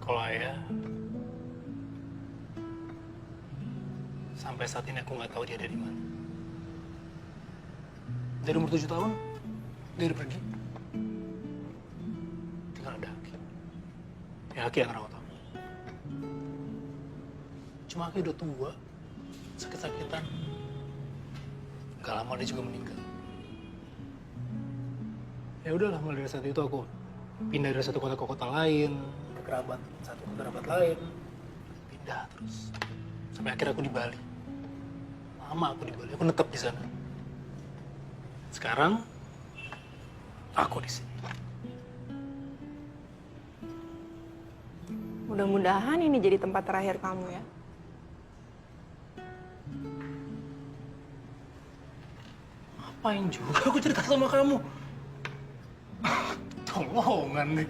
Kalau ayah, sampai saat ini aku nggak tahu dia ada di mana. Dari umur 7 tahun, dia udah pergi. Tinggal ada Aki. Ya Aki yang rawat aku. Cuma Aki udah tua, sakit-sakitan. Gak lama dia juga meninggal. Ya udahlah, mulai dari saat itu aku pindah dari satu kota ke kota lain, ke kerabat satu ke kerabat lain, pindah terus sampai akhirnya aku di Bali. Lama aku di Bali, aku netep di sana. Sekarang aku di sini. Mudah-mudahan ini jadi tempat terakhir kamu ya. Ngapain juga aku cerita sama kamu? Tolongan nih.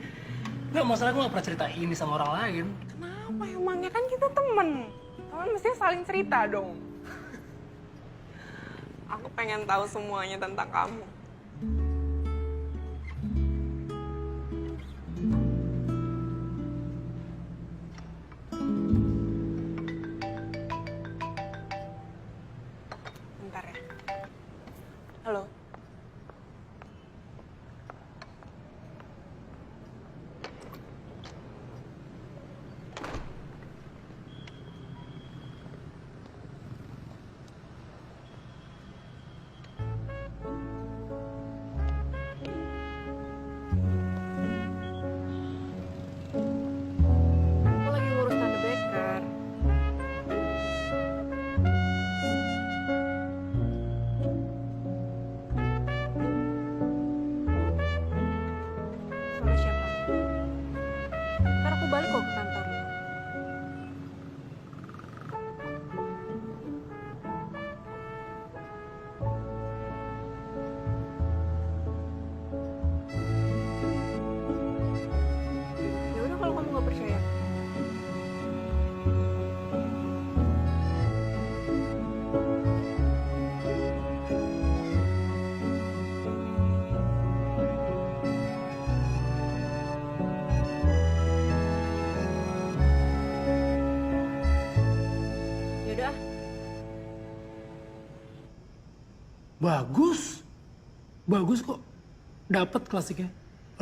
Nggak, masalah aku nggak pernah cerita ini sama orang lain. Kenapa emangnya, kan kita temen. Temen mestinya saling cerita dong. Aku pengen tahu semuanya tentang kamu. Bentar ya. Halo. Aku lagi ngurus Tanda Bakar. Bagus. Bagus kok. Dapat klasiknya.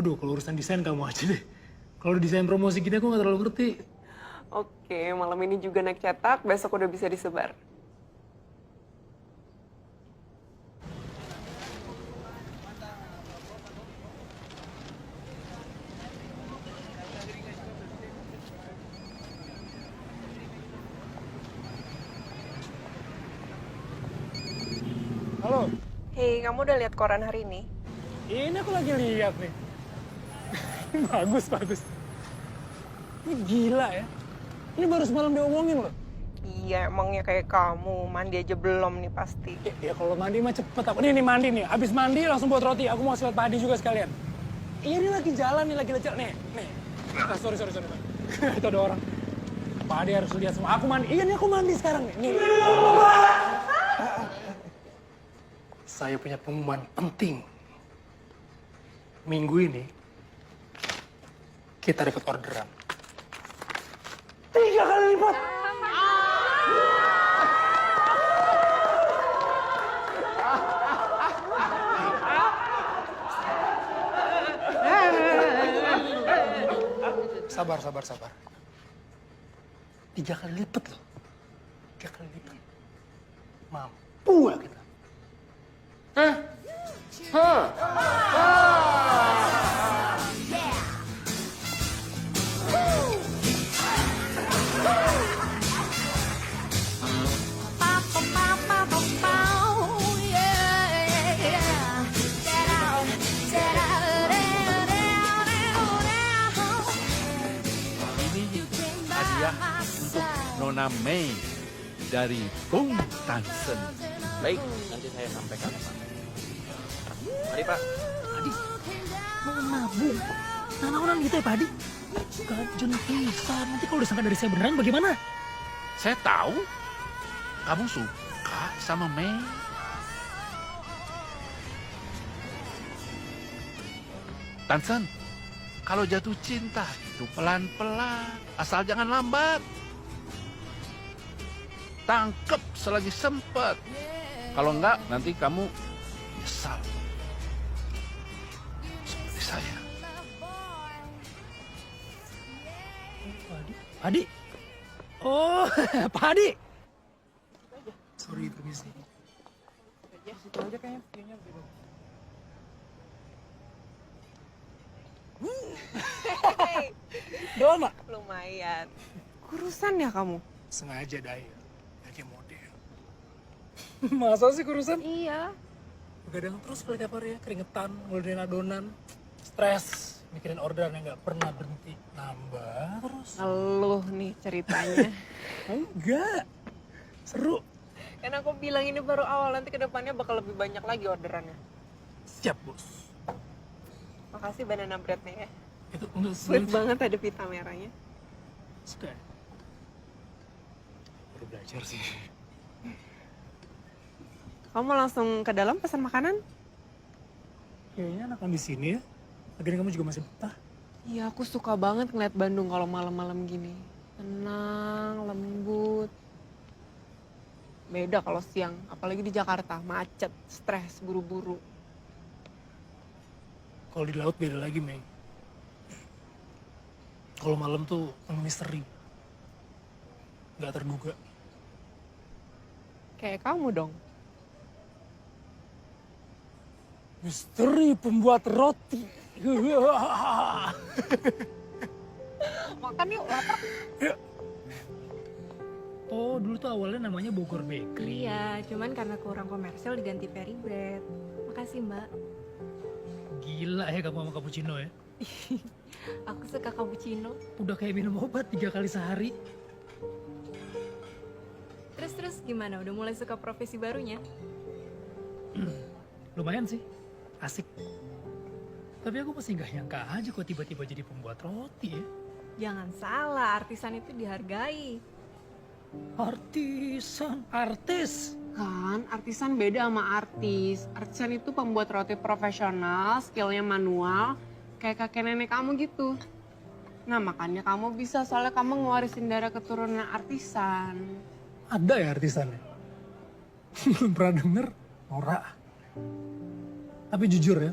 Aduh, kalau urusan desain kamu aja deh. Kalau desain promosi gini aku nggak terlalu ngerti. Oke, malam ini juga naik cetak, besok udah bisa disebar. Halo. Hei, kamu udah lihat koran hari ini? Ini aku lagi lihat nih. Bagus. Ini gila ya. Ini baru semalam diomongin loh. Iya, emangnya kayak kamu. Mandi aja belum nih pasti. Ya kalau mandi mah cepet. Aku nih mandi nih. Abis mandi langsung buat roti. Aku mau silat padi juga sekalian. Iya, ini lagi jalan nih, lagi lecet. Nih. Ah, sorry. Itu ada orang. Padi harus lihat semua. Aku mandi. Iya nih, aku mandi sekarang nih. Nih. Saya punya pengumuman penting. Minggu ini kita dapat orderan 3 kali lipat. Sabar. 3 kali lipat loh. 3 kali lipat. Mampu gak kita? Hadiah untuk Nona Mei dari Bung Tansen. Baik, nanti saya sampaikan Pak. Mari Pak. Padi, mau nabung. Nanaonan gitu ya Padi? Gajen pisan. Nanti kalau disangka dari saya beneran bagaimana? Saya tahu kamu suka sama Mei. Tansen, kalau jatuh cinta itu pelan-pelan, asal jangan lambat. Tangkep selagi sempet. Kalau enggak, nanti kamu nyesal. Seperti saya. Padi? Oh, Padi. Sorry, permisi. Ya, situ aja kayaknya view-nya lebih bagus. Doang, Mak? Lumayan. Kurusan ya kamu? Sengaja, Day. Kayak model. Masa sih kurusan? Iya. Begadang terus kalau tiap hari ya, keringetan, ngeludahin adonan, stres, mikirin orderan yang nggak pernah berhenti. Nambah terus. Ngeluh nih ceritanya. Enggak. Seru. Kan aku bilang ini baru awal, nanti ke depannya bakal lebih banyak lagi orderannya. Siap, Bos. Makasih banana bread-nya ya. Itu enggak Sweet banget ada pita merahnya. Suka. Baru belajar sih. Kamu langsung ke dalam pesan makanan? Kayaknya enakan di sini ya. Lagian kamu juga masih betah. Iya, aku suka banget ngeliat Bandung kalau malam-malam gini. Tenang, lembut. Beda kalau siang, apalagi di Jakarta, macet, stres, buru-buru. Kalau di laut beda lagi, Mei. Kalau malam tuh misteri. Nggak terduga. Kayak kamu dong. Misteri pembuat roti. Makan yuk, lapar. Oh, dulu tuh awalnya namanya Bogor Bakery. Iya, cuman karena kurang komersial diganti Peri Bread. Makasih, Mbak. Gila ya kamu sama cappuccino ya. Aku suka cappuccino. Udah kayak minum obat 3 kali sehari. Terus gimana? Udah mulai suka profesi barunya? Lumayan sih, asik. Tapi aku masih nggak nyangka aja kok tiba-tiba jadi pembuat roti ya. Jangan salah, artisan itu dihargai. Artisan, artis. Kan, artisan beda sama artis. Artisan itu pembuat roti profesional, skillnya manual, kayak kakek nenek kamu gitu. Nah, makanya kamu bisa, soalnya kamu ngewarisin darah keturunan artisan. Ada ya artisannya? Belum pernah denger. Nora. Tapi jujur ya,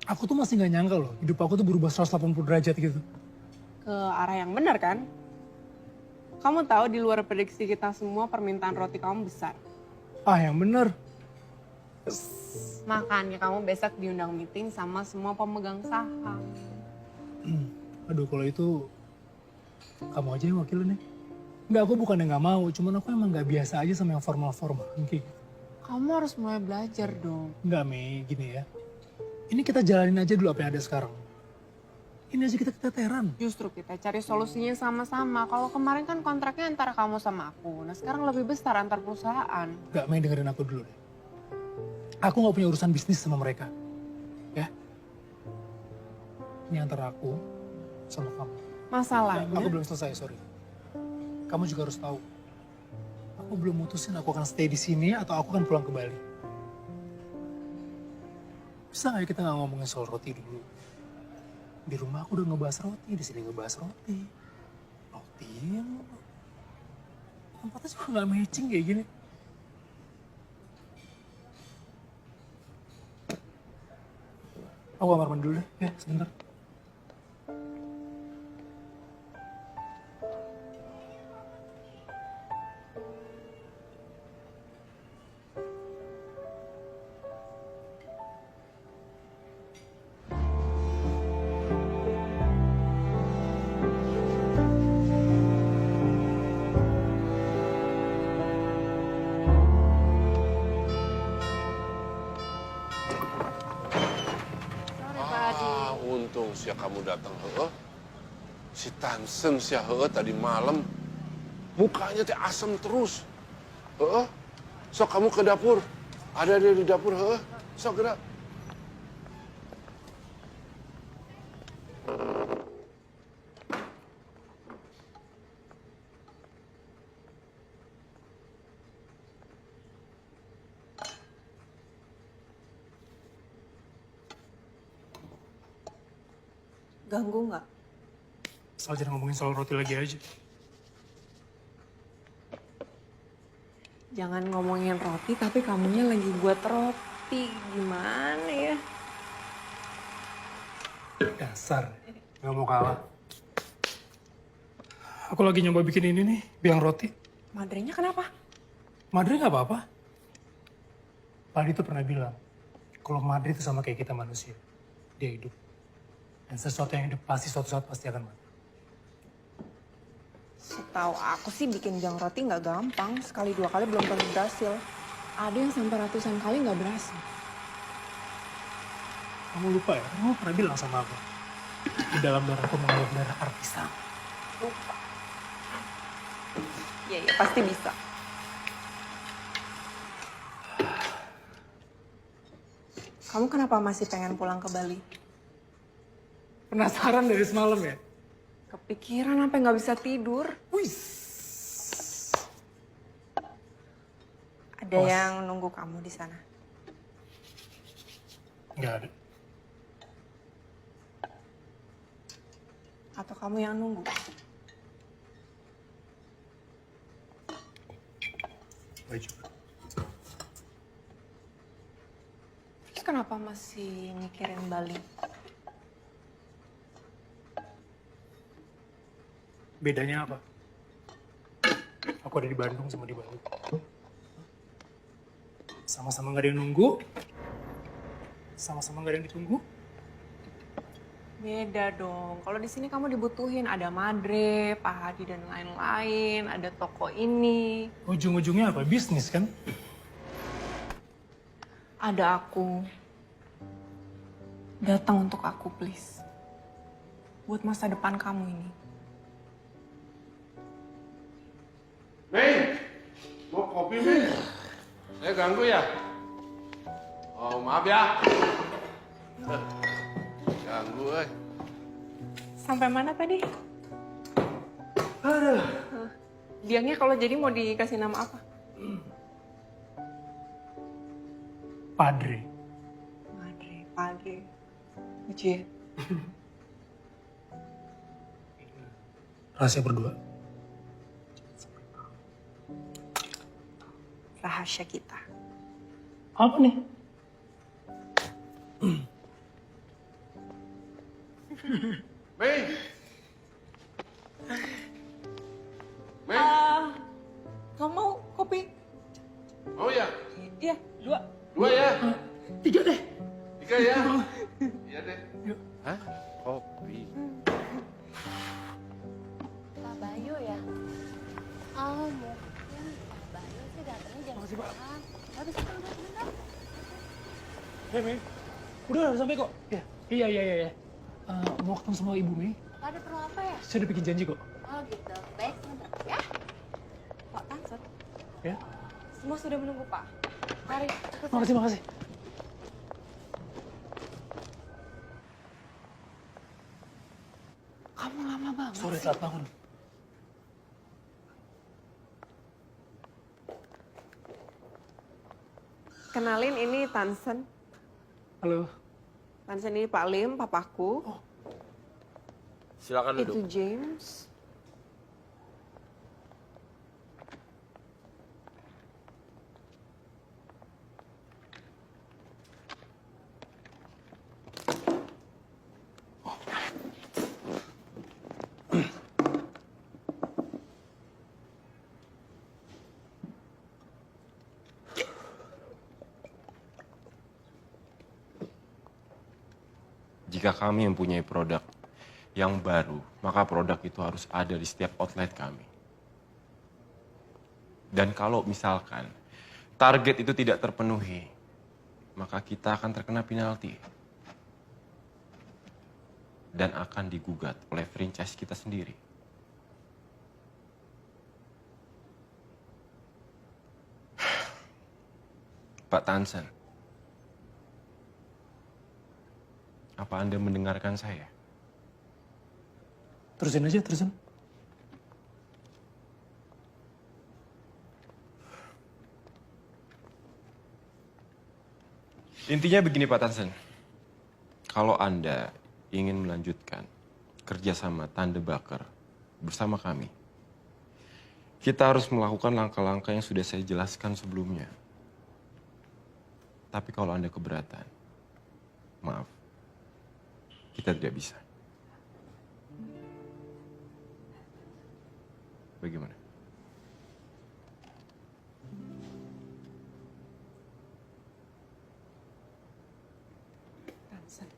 aku tuh masih gak nyangka loh, hidup aku tuh berubah 180 derajat gitu. Ke arah yang benar kan? Kamu tahu di luar prediksi kita semua permintaan roti kamu besar. Ah, yang bener. Makanya kamu besok diundang meeting sama semua pemegang saham. Aduh, kalau itu kamu aja yang wakilin ya. Enggak, aku bukan yang gak mau, cuman aku emang gak biasa aja sama yang formal-formal. Kayak gitu. Kamu harus mulai belajar dong. Enggak, Mei, gini ya. Ini kita jalanin aja dulu apa yang ada sekarang. Ini aja kita keteteran. Justru kita cari solusinya sama-sama. Kalau kemarin kan kontraknya antara kamu sama aku. Nah sekarang lebih besar antar perusahaan. Enggak, Mei, dengerin aku dulu deh. Aku gak punya urusan bisnis sama mereka. Ya. Ini antara aku sama kamu. Masalahnya? Aku belum selesai, sorry. Kamu juga harus tahu. Aku belum mutusin aku akan stay di sini atau aku akan pulang ke Bali. Bisa nggak ya kita nggak ngomongin soal roti dulu? Di rumah aku udah ngebahas roti, di sini ngebahas roti. Roti, tempatnya juga nggak matching kayak gini. Aku kamar mandi dulu deh, ya sebentar. Untung sia kamu datang, heuh. Si Tansen sia heuh tadi malam mukanya teh asem terus. Heuh. Sok kamu ke dapur. Ada dia di dapur, heuh. Sok gerak. Ganggu nggak? Asal jangan ngomongin soal roti lagi aja. Jangan ngomongin roti, tapi kamunya lagi buat roti. Gimana ya? Dasar, nggak mau kalah. Aku lagi nyoba bikin ini nih, biang roti. Madrenya kenapa? Madre nggak apa-apa. Padi tuh pernah bilang, kalau Madre itu sama kayak kita manusia. Dia hidup. Dan sesuatu yang hidup pasti suatu saat pasti akan mati. Setahu aku sih bikin biang roti nggak gampang. Sekali dua kali belum tentu berhasil. Ada yang sampai ratusan kali nggak berhasil. Kamu lupa ya, kamu pernah bilang sama aku. Di dalam darahku mengalir darah artisan. Lupa. Iya, pasti bisa. Kamu kenapa masih pengen pulang ke Bali? Penasaran dari semalam ya? Kepikiran sampai nggak bisa tidur. Wih. Ada yang nunggu kamu di sana? Nggak ada. Atau kamu yang nunggu? Baik juga. Terus kenapa masih mikirin Bali? Bedanya apa? Aku ada di Bandung sama di Bali. Sama-sama nggak ada yang nunggu. Sama-sama nggak ada yang ditunggu. Beda dong. Kalau di sini kamu dibutuhin, ada Madre, Pak Hadi dan lain-lain, ada toko ini. Ujung-ujungnya apa? Bisnis kan? Ada aku. Datang untuk aku, please. Buat masa depan kamu ini. Mei, mau kopi, Mei? Saya ganggu ya? Oh, maaf ya. Ganggu, Sampai mana tadi? Aduh. Biangnya kalau jadi mau dikasih nama apa? Padre. Padre. Lucu ya? Rahasia berdua. Rahasia kita. Apa nih? Mei. Mei. Kamu mau kopi? Mau ya? Iya, 2. 2 ya? 3 deh. 3 ya? Iya deh. Hah? Kopi. Pak Bayu ya? Oh, mungkin Pak Bayu sih datangnya jam sekarang. Habis itu udah benar. Mei. Udah sampai kok. Iya. Mau ketemu sama Ibu Mei. Ada perlu apa ya? Saya udah bikin janji kok. Oh gitu. Baik, sebentar ya. Pak Tansen. Ya. Semua sudah menunggu Pak. Mari. ikut saya. Makasih. Kamu lama banget. Sore telat bangun. Kenalin ini Tansen. Halo. Tansen ini Pak Lim, papaku. Silakan Itu James. Jika kami mempunyai produk yang baru, maka produk itu harus ada di setiap outlet kami. Dan kalau misalkan target itu tidak terpenuhi, maka kita akan terkena penalti. Dan akan digugat oleh franchise kita sendiri. Pak Tansen, apa Anda mendengarkan saya? Terusin aja. Intinya begini Pak Tansen, kalau Anda ingin melanjutkan kerjasama Tande Bakar bersama kami, kita harus melakukan langkah-langkah yang sudah saya jelaskan sebelumnya. Tapi kalau Anda keberatan, maaf, kita tidak bisa. Bagaimana? Tansen,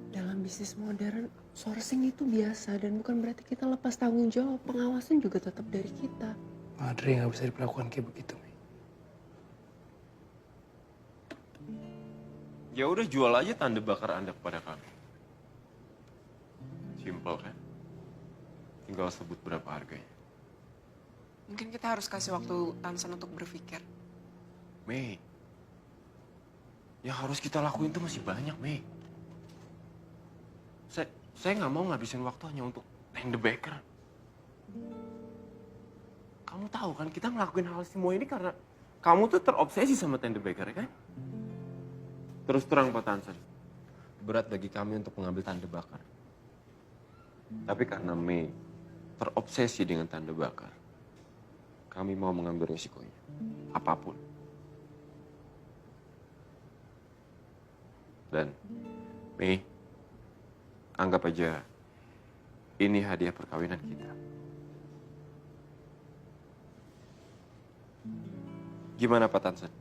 dalam bisnis modern, sourcing itu biasa dan bukan berarti kita lepas tanggung jawab. Pengawasan juga tetap dari kita. Madre nggak bisa diperlakukan kayak begitu, Mei. Ya udah jual aja Tande Bakar Anda kepada kami. Simple kan? Tinggal sebut berapa harganya. Mungkin kita harus kasih waktu Tansen untuk berpikir. Mei, yang harus kita lakuin tuh masih banyak, Mei. Saya nggak mau ngabisin waktu hanya untuk Tande Bakar. Kamu tahu kan, kita ngelakuin hal semua ini karena kamu tuh terobsesi sama Tande Bakar, kan? Terus terang Pak Tansen, berat bagi kami untuk mengambil Tande Bakar. Tapi karena Mei terobsesi dengan Tande Bakar, kami mau mengambil resikonya, apapun. Dan Mei, anggap aja ini hadiah perkawinan kita. Gimana Pak Tansen?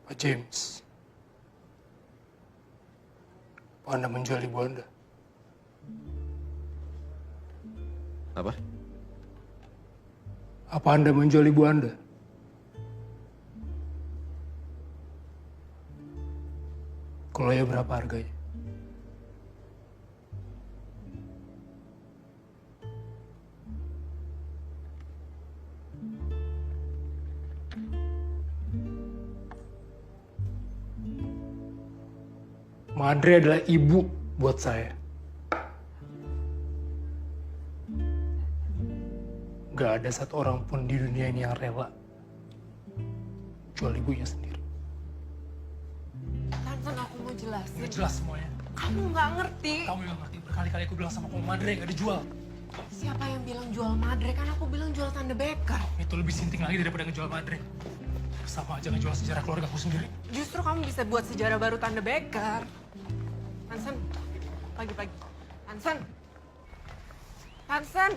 Pak James, apa Anda menjual ibu Anda? Apa? Apa Anda menjual ibu Anda? Kalau ya berapa harganya? Madre adalah ibu buat saya. Gak ada satu orang pun di dunia ini yang rela jual ibunya sendiri. Tansen, aku mau jelasin. Udah jelas semuanya. Kamu nggak ngerti. Kamu yang ngerti, berkali-kali aku bilang sama kamu, Madre gak dijual. Siapa yang bilang jual Madre? Kan aku bilang jual Tande Bakar. Itu lebih sinting lagi daripada ngejual Madre. Sama aja ngejual sejarah keluarga aku sendiri. Justru kamu bisa buat sejarah baru Tanda Becker. Hansen, pagi-pagi. Hansen. Hansen.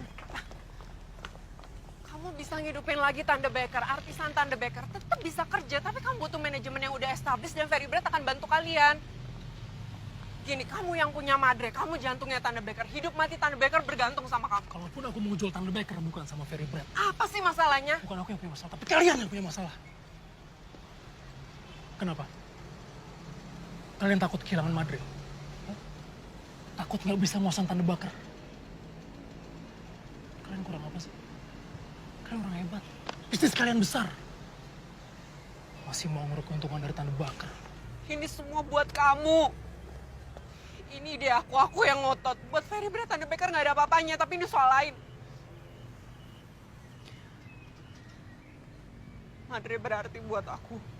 Kamu bisa ngidupin lagi Tanda Becker, artisan Tanda Becker. Tetap bisa kerja, tapi kamu butuh manajemen yang udah established dan Very Bread akan bantu kalian. Gini, kamu yang punya Madre, kamu jantungnya Tanda Becker. Hidup mati Tanda Becker bergantung sama kamu. Kalaupun aku mau jual Tanda Becker bukan sama Very Bread. Apa sih masalahnya? Bukan aku yang punya masalah, tapi kalian yang punya masalah. Kenapa? Kalian takut kehilangan Madre? Hah? Takut nggak bisa nguasain Tanda Becker? Kalian kurang apa sih? Kalian orang hebat. Bisnis kalian besar. Masih mau nguruk keuntungan dari Tanda Becker. Ini semua buat kamu. Ini dia aku yang ngotot. Buat Very Bread Tanda Becker nggak ada apa-apanya, tapi ini soal lain. Madre berarti buat aku.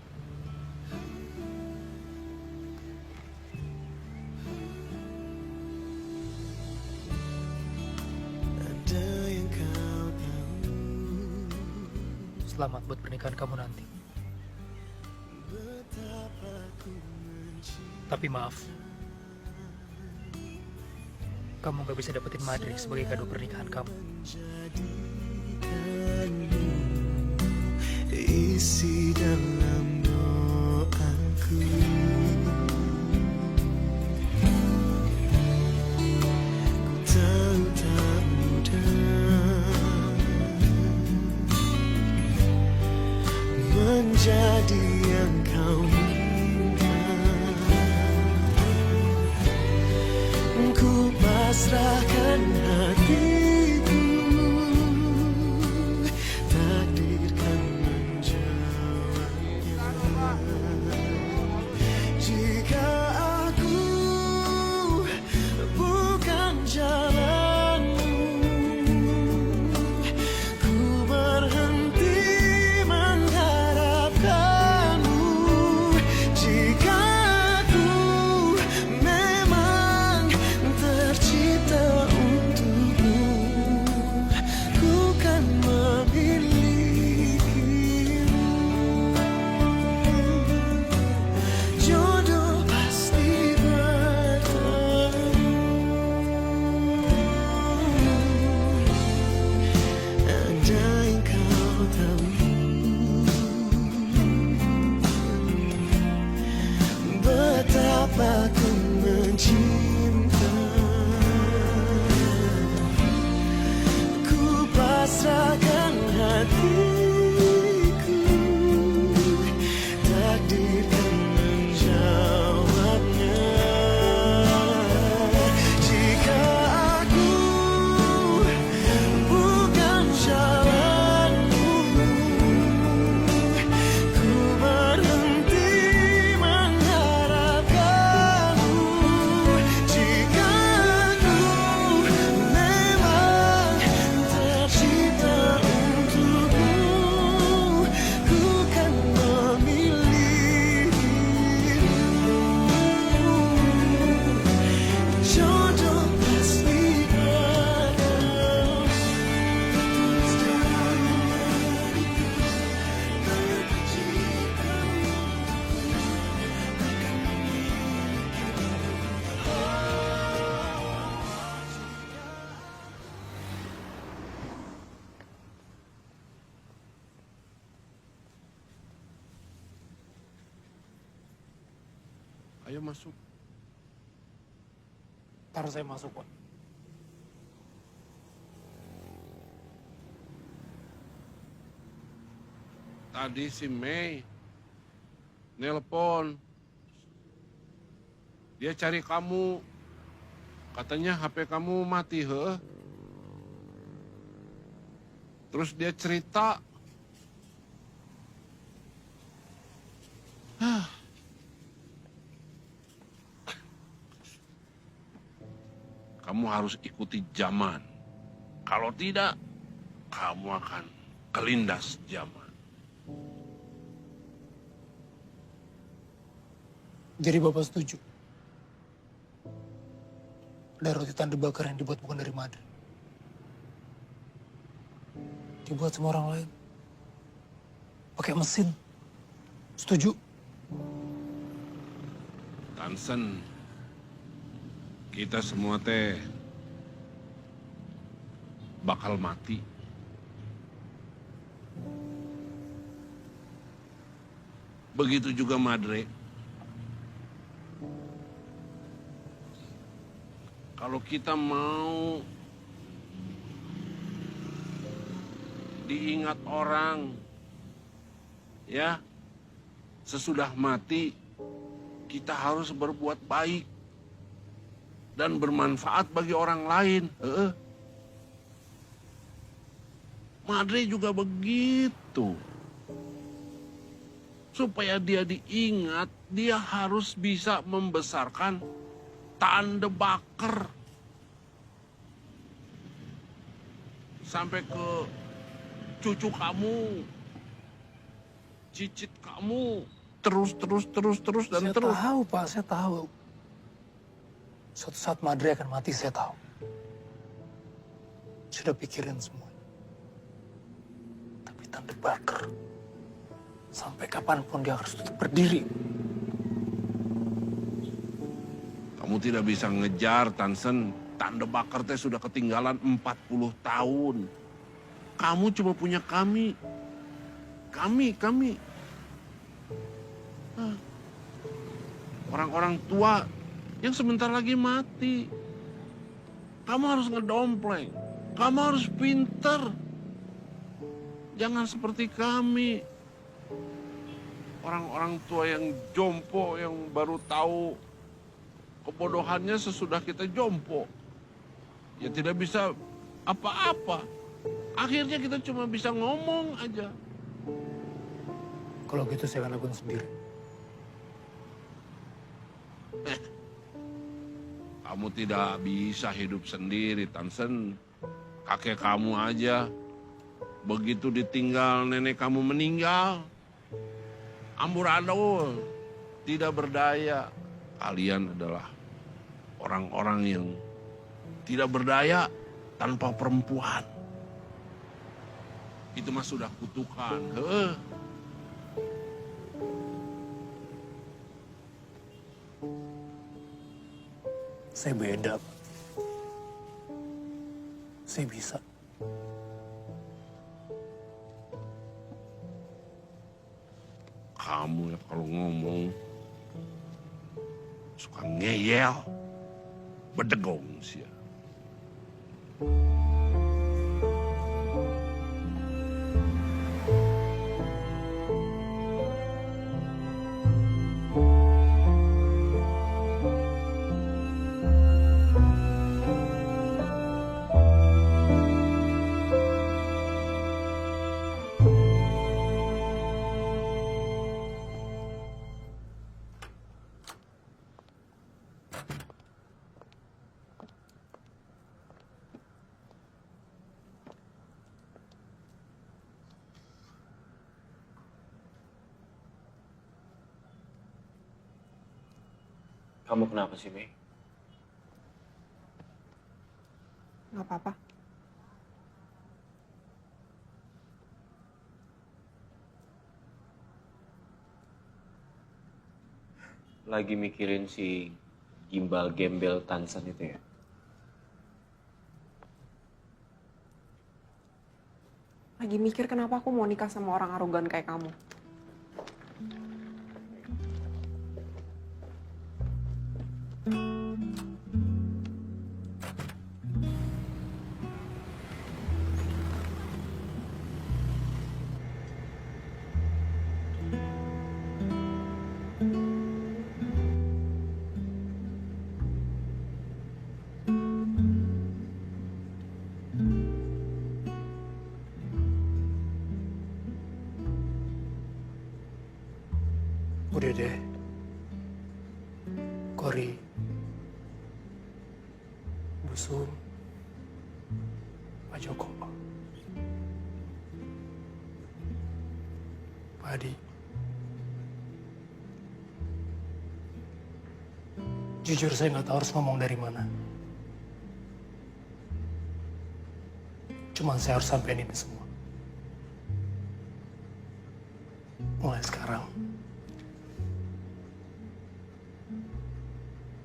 Selamat buat pernikahan kamu nanti. Tapi maaf, kamu gak bisa dapetin Madre sebagai kado pernikahan kamu. Isi dalam doaku, ku tahu tak mudah menjadi yang kau inginkan. Ku pasrahkan hatiku, takdirkan menjawabnya. Jika aku bukan jalanmu, ku berhenti mengharapkanmu. Jika aku memang tercipta untukmu, ku kan memilikimu. Jodoh pasti bertemu. Andai kau tahu betapa ku mencinta, ku pasrahkan hatiku, takdirkan menjawabnya. Jika aku bukan jalanmu, ku berhenti mengharapkanmu. Jika aku memang tercipta untukmu, ku kan memilikimu. Jodoh pasti Ayo masuk. Ntar saya masuk, Pak. Tadi si Mei nelpon. Dia cari kamu. Katanya HP kamu mati, heh. Terus dia cerita. Kamu harus ikuti zaman. Kalau tidak, kamu akan kelindas zaman. Jadi Bapak setuju? Ada roti Tanda Becker yang dibuat bukan dari Madre. Dibuat sama orang lain. Pakai mesin. Setuju? Tansen, kita semua teh bakal mati. Begitu juga Madre. Kalau kita mau diingat orang, ya, sesudah mati, kita harus berbuat baik dan bermanfaat bagi orang lain. Madre juga begitu. Supaya dia diingat, dia harus bisa membesarkan Tandebaker sampai ke cucu kamu, cicit kamu, terus dan Saya terus. tahu, Pak, saya tahu. Suatu saat Madre akan mati, saya tahu. Sudah pikirin semua. Tapi Tandebaker, sampai kapanpun dia harus tetap berdiri. Kamu tidak bisa ngejar, Tansen. Tandebaker teh sudah ketinggalan 40 tahun. Kamu cuma punya kami. Kami. Orang-orang tua yang sebentar lagi mati. Kamu harus ngedompleng. Kamu harus pinter. Jangan seperti kami. Orang-orang tua yang jompo, yang baru tahu kebodohannya sesudah kita jompo. Ya tidak bisa apa-apa. Akhirnya kita cuma bisa ngomong aja. Kalau gitu saya akan lakukan sendiri. Kamu tidak bisa hidup sendiri, Tansen. Kakek kamu aja. Begitu ditinggal nenek kamu meninggal. Amburadul. Tidak berdaya. Kalian adalah orang-orang yang tidak berdaya tanpa perempuan. Itu mah sudah kutukan. Saya beda, Pak. Saya bisa. Kamu ya kalau ngomong suka ngeyel, bedegong sih. Kamu kenapa sih, Mei? Nggak apa-apa. Lagi mikirin si gimbal gembel Tansen itu ya? Lagi mikir kenapa aku mau nikah sama orang arogan kayak kamu. Udah deh. Kori. Busum. Pak Joko. Pak Adi. Jujur saya nggak tahu harus ngomong dari mana. Cuman saya harus sampein ini semua. Mulai sekarang, sekarang.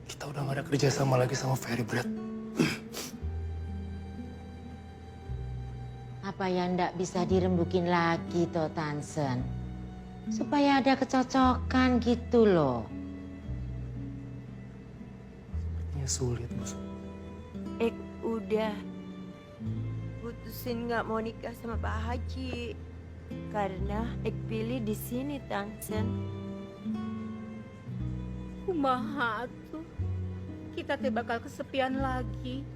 Kita udah gak ada kerjasama lagi sama Ferry, Brad. Apa yang ndak bisa dirembukin lagi toh Tansen? Supaya ada kecocokan gitu loh. Ya sulit, Bos. Udah putusin nggak mau nikah sama Pak Haji karena pilih di sini Tansen. Kumaha tuh? Kita teh bakal kesepian lagi.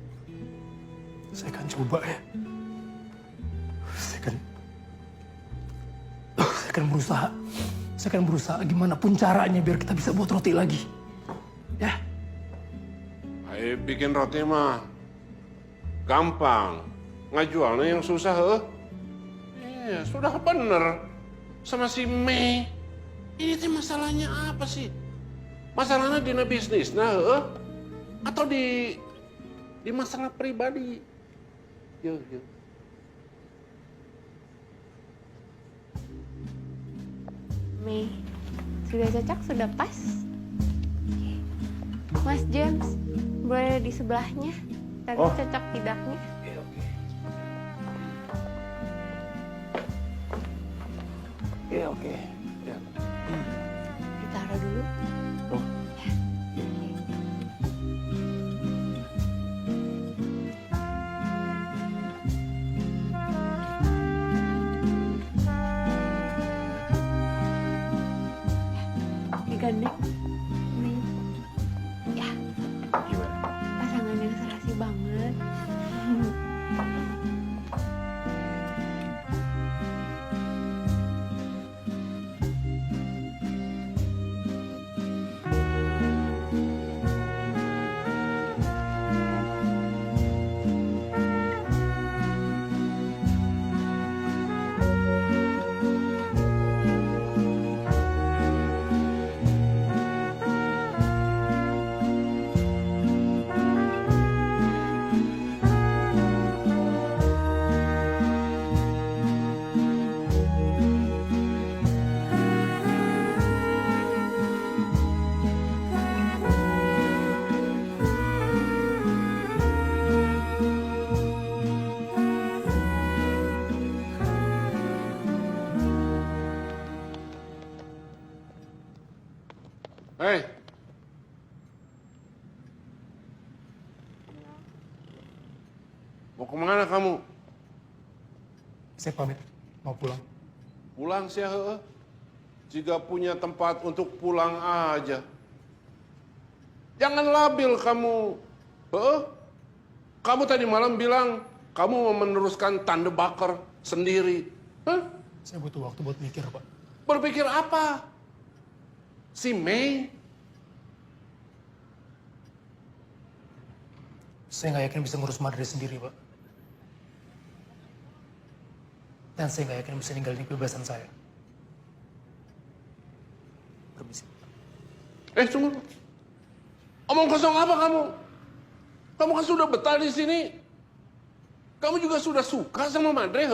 Saya akan coba ya. Saya akan berusaha gimana pun caranya biar kita bisa buat roti lagi. Ya. Ayo bikin roti mah gampang. Ngajualnya yang susah, Iya, sudah bener. Sama si Mei. Ini tuh masalahnya apa sih? Masalahnya di bisnis, atau di masalah pribadi? Yuk. Mei, sudah cocok, sudah pas. Mas James, boleh di sebelahnya. Tadi cocok tidaknya. Oke. Ya. Ditaruh dulu. Gandeng, Mei. Ya. Gimana? Pasangan yang serasi banget. Hei. Mau kemana kamu? Saya pamit, mau pulang. Pulang sih, jika punya tempat untuk pulang aja. Jangan labil kamu. Kamu tadi malam bilang kamu mau meneruskan Tande Bakar sendiri. Saya butuh waktu buat mikir, Pak. Berpikir apa? Si Mei? Saya nggak yakin bisa ngurus Madre sendiri, Pak. Dan saya nggak yakin bisa ninggalin kebebasan saya. Permisi. Tunggu. Omong kosong apa kamu? Kamu kan sudah betah di sini. Kamu juga sudah suka sama Madre,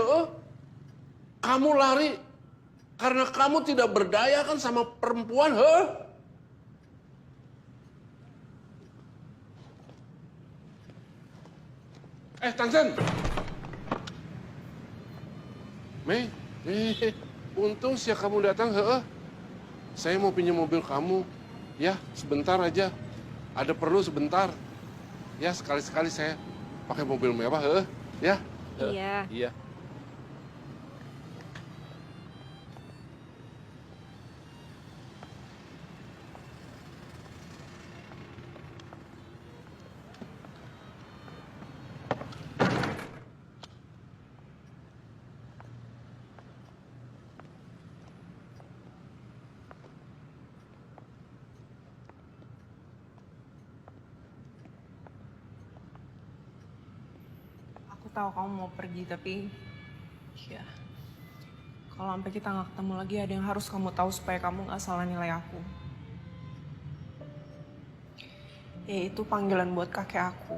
Kamu lari karena kamu tidak berdaya kan sama perempuan, Tansen. Mei, untung sih kamu datang, Saya mau pinjam mobil kamu. Ya, sebentar aja. Ada perlu sebentar. Ya, sekali-sekali saya pakai mobil mewah, Ya. Iya. Iya. Tahu kamu mau pergi, tapi ya kalau sampai kita nggak ketemu lagi, ada yang harus kamu tahu supaya kamu nggak salah nilai aku. Yaitu panggilan buat kakek aku.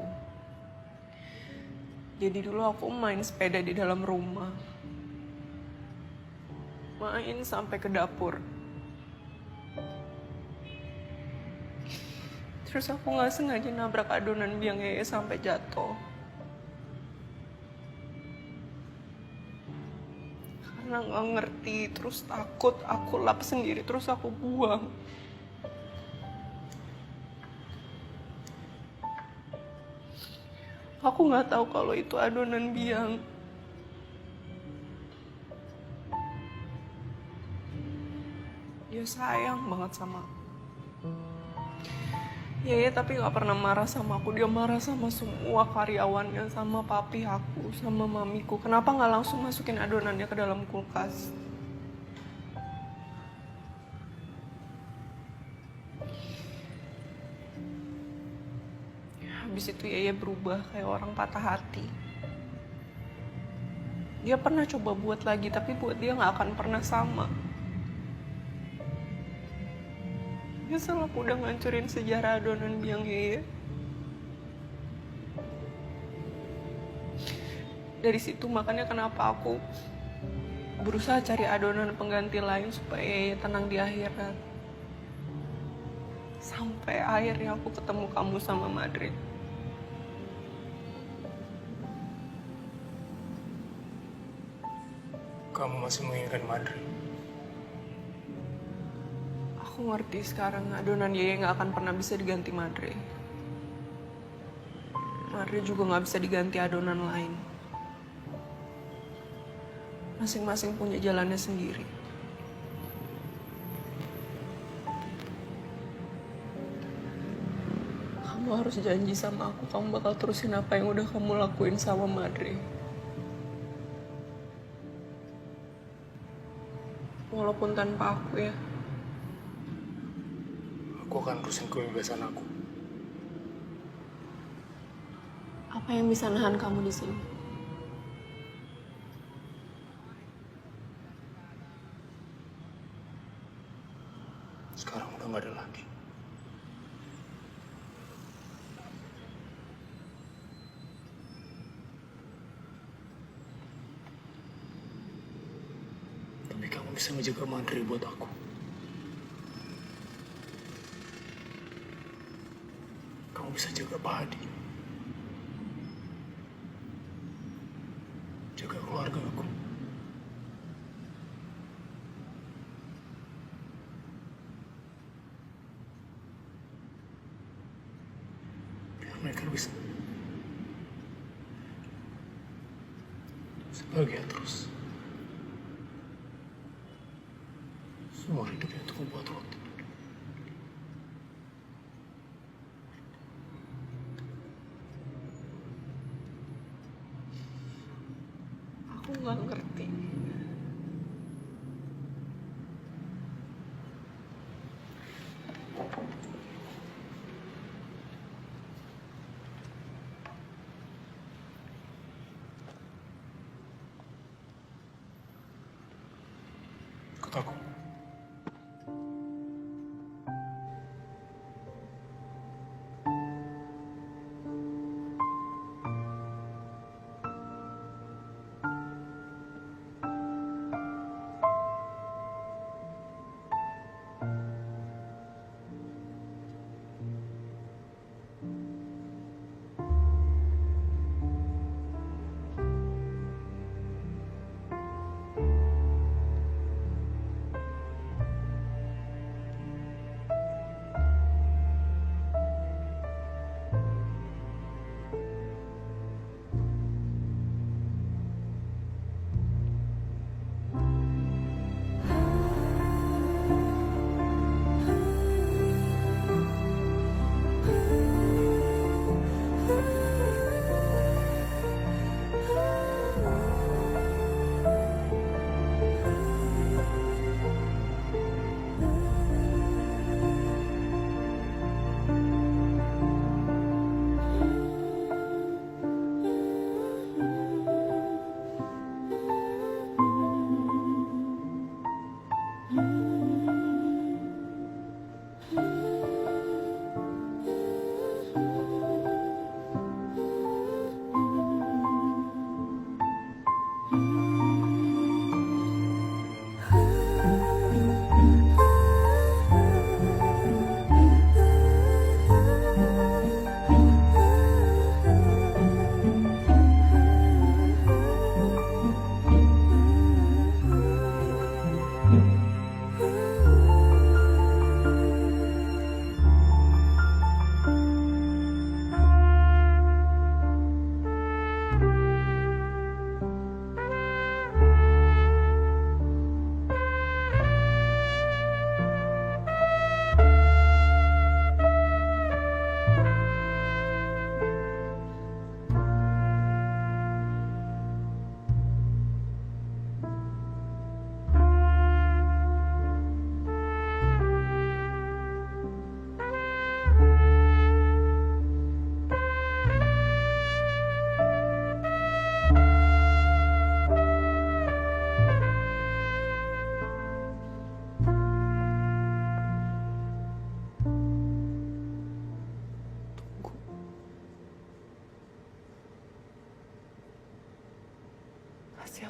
Jadi dulu aku main sepeda di dalam rumah, main sampai ke dapur. Terus aku nggak sengaja nabrak adonan biang Yeye sampai jatuh. Karena nggak ngerti, terus takut, aku lap sendiri, terus aku buang. Aku nggak tahu kalau itu adonan biang. Dia sayang banget sama aku. Yeye tapi gak pernah marah sama aku. Dia marah sama semua karyawannya, sama papi aku, sama mamiku. Kenapa gak langsung masukin adonannya ke dalam kulkas? Habis itu Yeye berubah kayak orang patah hati. Dia pernah coba buat lagi, tapi buat dia gak akan pernah sama. Nyesel aku udah ngancurin sejarah adonan biang Yeye. Dari situ makanya kenapa aku berusaha cari adonan pengganti lain supaya Yeye tenang di akhirat. Sampai akhirnya aku ketemu kamu sama Madrid. Kamu masih menginginkan Madrid? Aku ngerti sekarang adonan Yeye gak akan pernah bisa diganti Madre. Madre juga gak bisa diganti adonan lain. Masing-masing punya jalannya sendiri. Kamu harus janji sama aku, kamu bakal terusin apa yang udah kamu lakuin sama Madre. Walaupun tanpa aku ya. Aku akan terusin kebebasan aku. Apa yang bisa nahan kamu di sini? Sekarang udah gak ada lagi. Tapi kamu bisa menjaga Madre buat aku. Kamu bisa jaga Pak Hadi. Jaga keluarga aku. Biar mereka bisa bahagia terus. Semua hidupnya untuk membuat roti. Aku nggak ngerti. Ikut aku.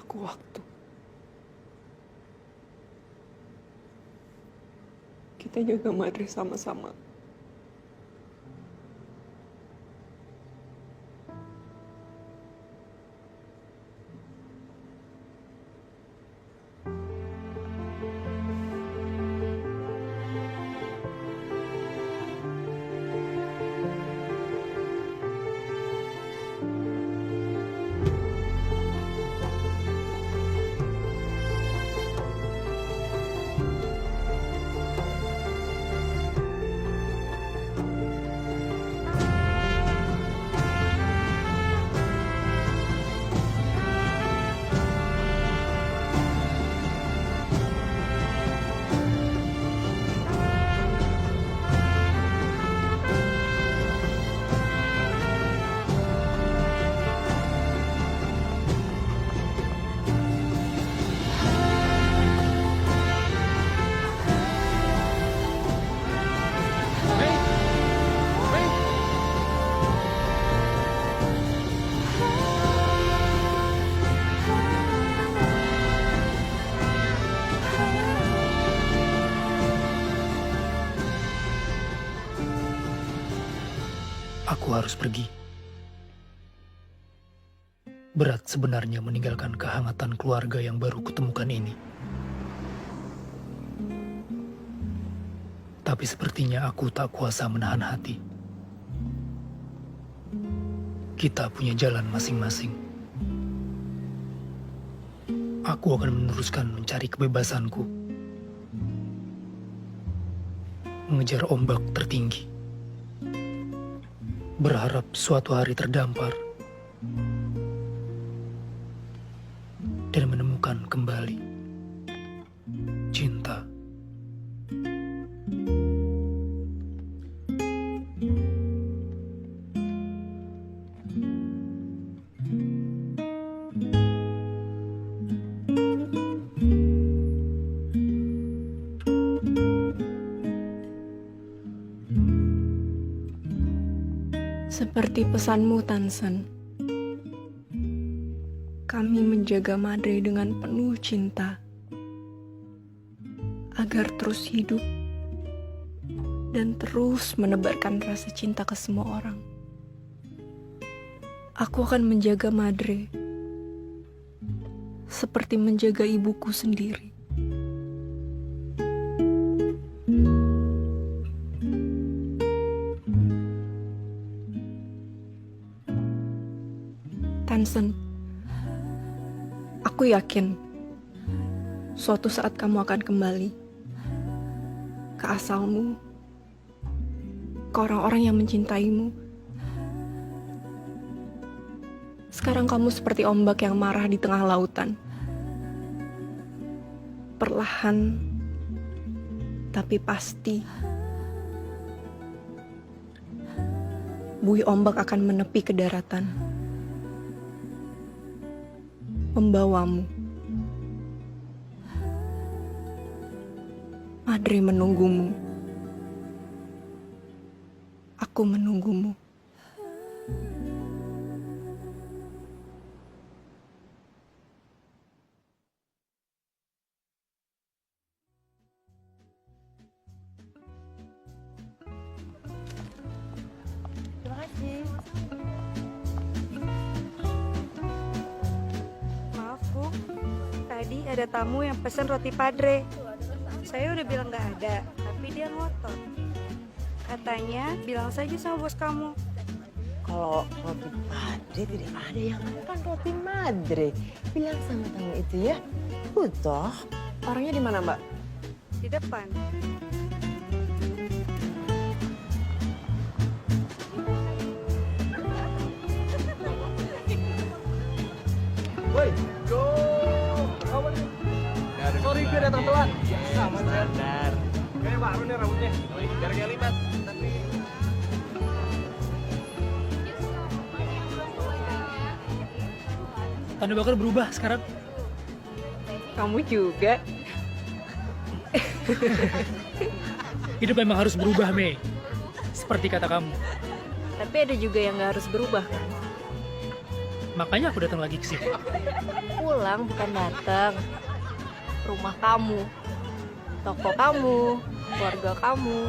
aku waktu. Kita jaga Madre sama-sama. Aku harus pergi. Berat sebenarnya meninggalkan kehangatan keluarga yang baru kutemukan ini. Tapi sepertinya aku tak kuasa menahan hati. Kita punya jalan masing-masing. Aku akan meneruskan mencari kebebasanku. Mengejar ombak tertinggi. Berharap suatu hari terdampar dan menemukan kembali cinta. Seperti pesanmu, Tansen. Kami menjaga Madre dengan penuh cinta agar terus hidup dan terus menebarkan rasa cinta ke semua orang. Aku akan menjaga Madre seperti menjaga ibuku sendiri. Tansen, aku yakin suatu saat kamu akan kembali ke asalmu, ke orang-orang yang mencintaimu. Sekarang kamu seperti ombak yang marah di tengah lautan. Perlahan, tapi pasti, buih ombak akan menepi ke daratan. Membawamu. Madre menunggumu. Aku menunggumu. Terima kasih. Maaf, Bu. Tadi ada tamu yang pesen roti padre. Saya udah bilang nggak ada, tapi dia ngotot. Katanya bilang saja sama bos kamu. Kalau roti padre tidak ada yang makan roti madre. Bilang sama tamu itu ya. Toh. Orangnya di mana, Mbak? Di depan. Woi, yo, kawan. Sorry gue datang telat. Sama sadar. Kayak baru nih rambutnya. Biar kayak limat. Tapi Tanda bakar berubah sekarang. Kamu juga. Hidup memang harus berubah, Mei. Seperti kata kamu. Tapi ada juga yang gak harus berubah kan? Makanya aku datang lagi ke sini. Pulang bukan datang. Rumah kamu, toko kamu, keluarga kamu,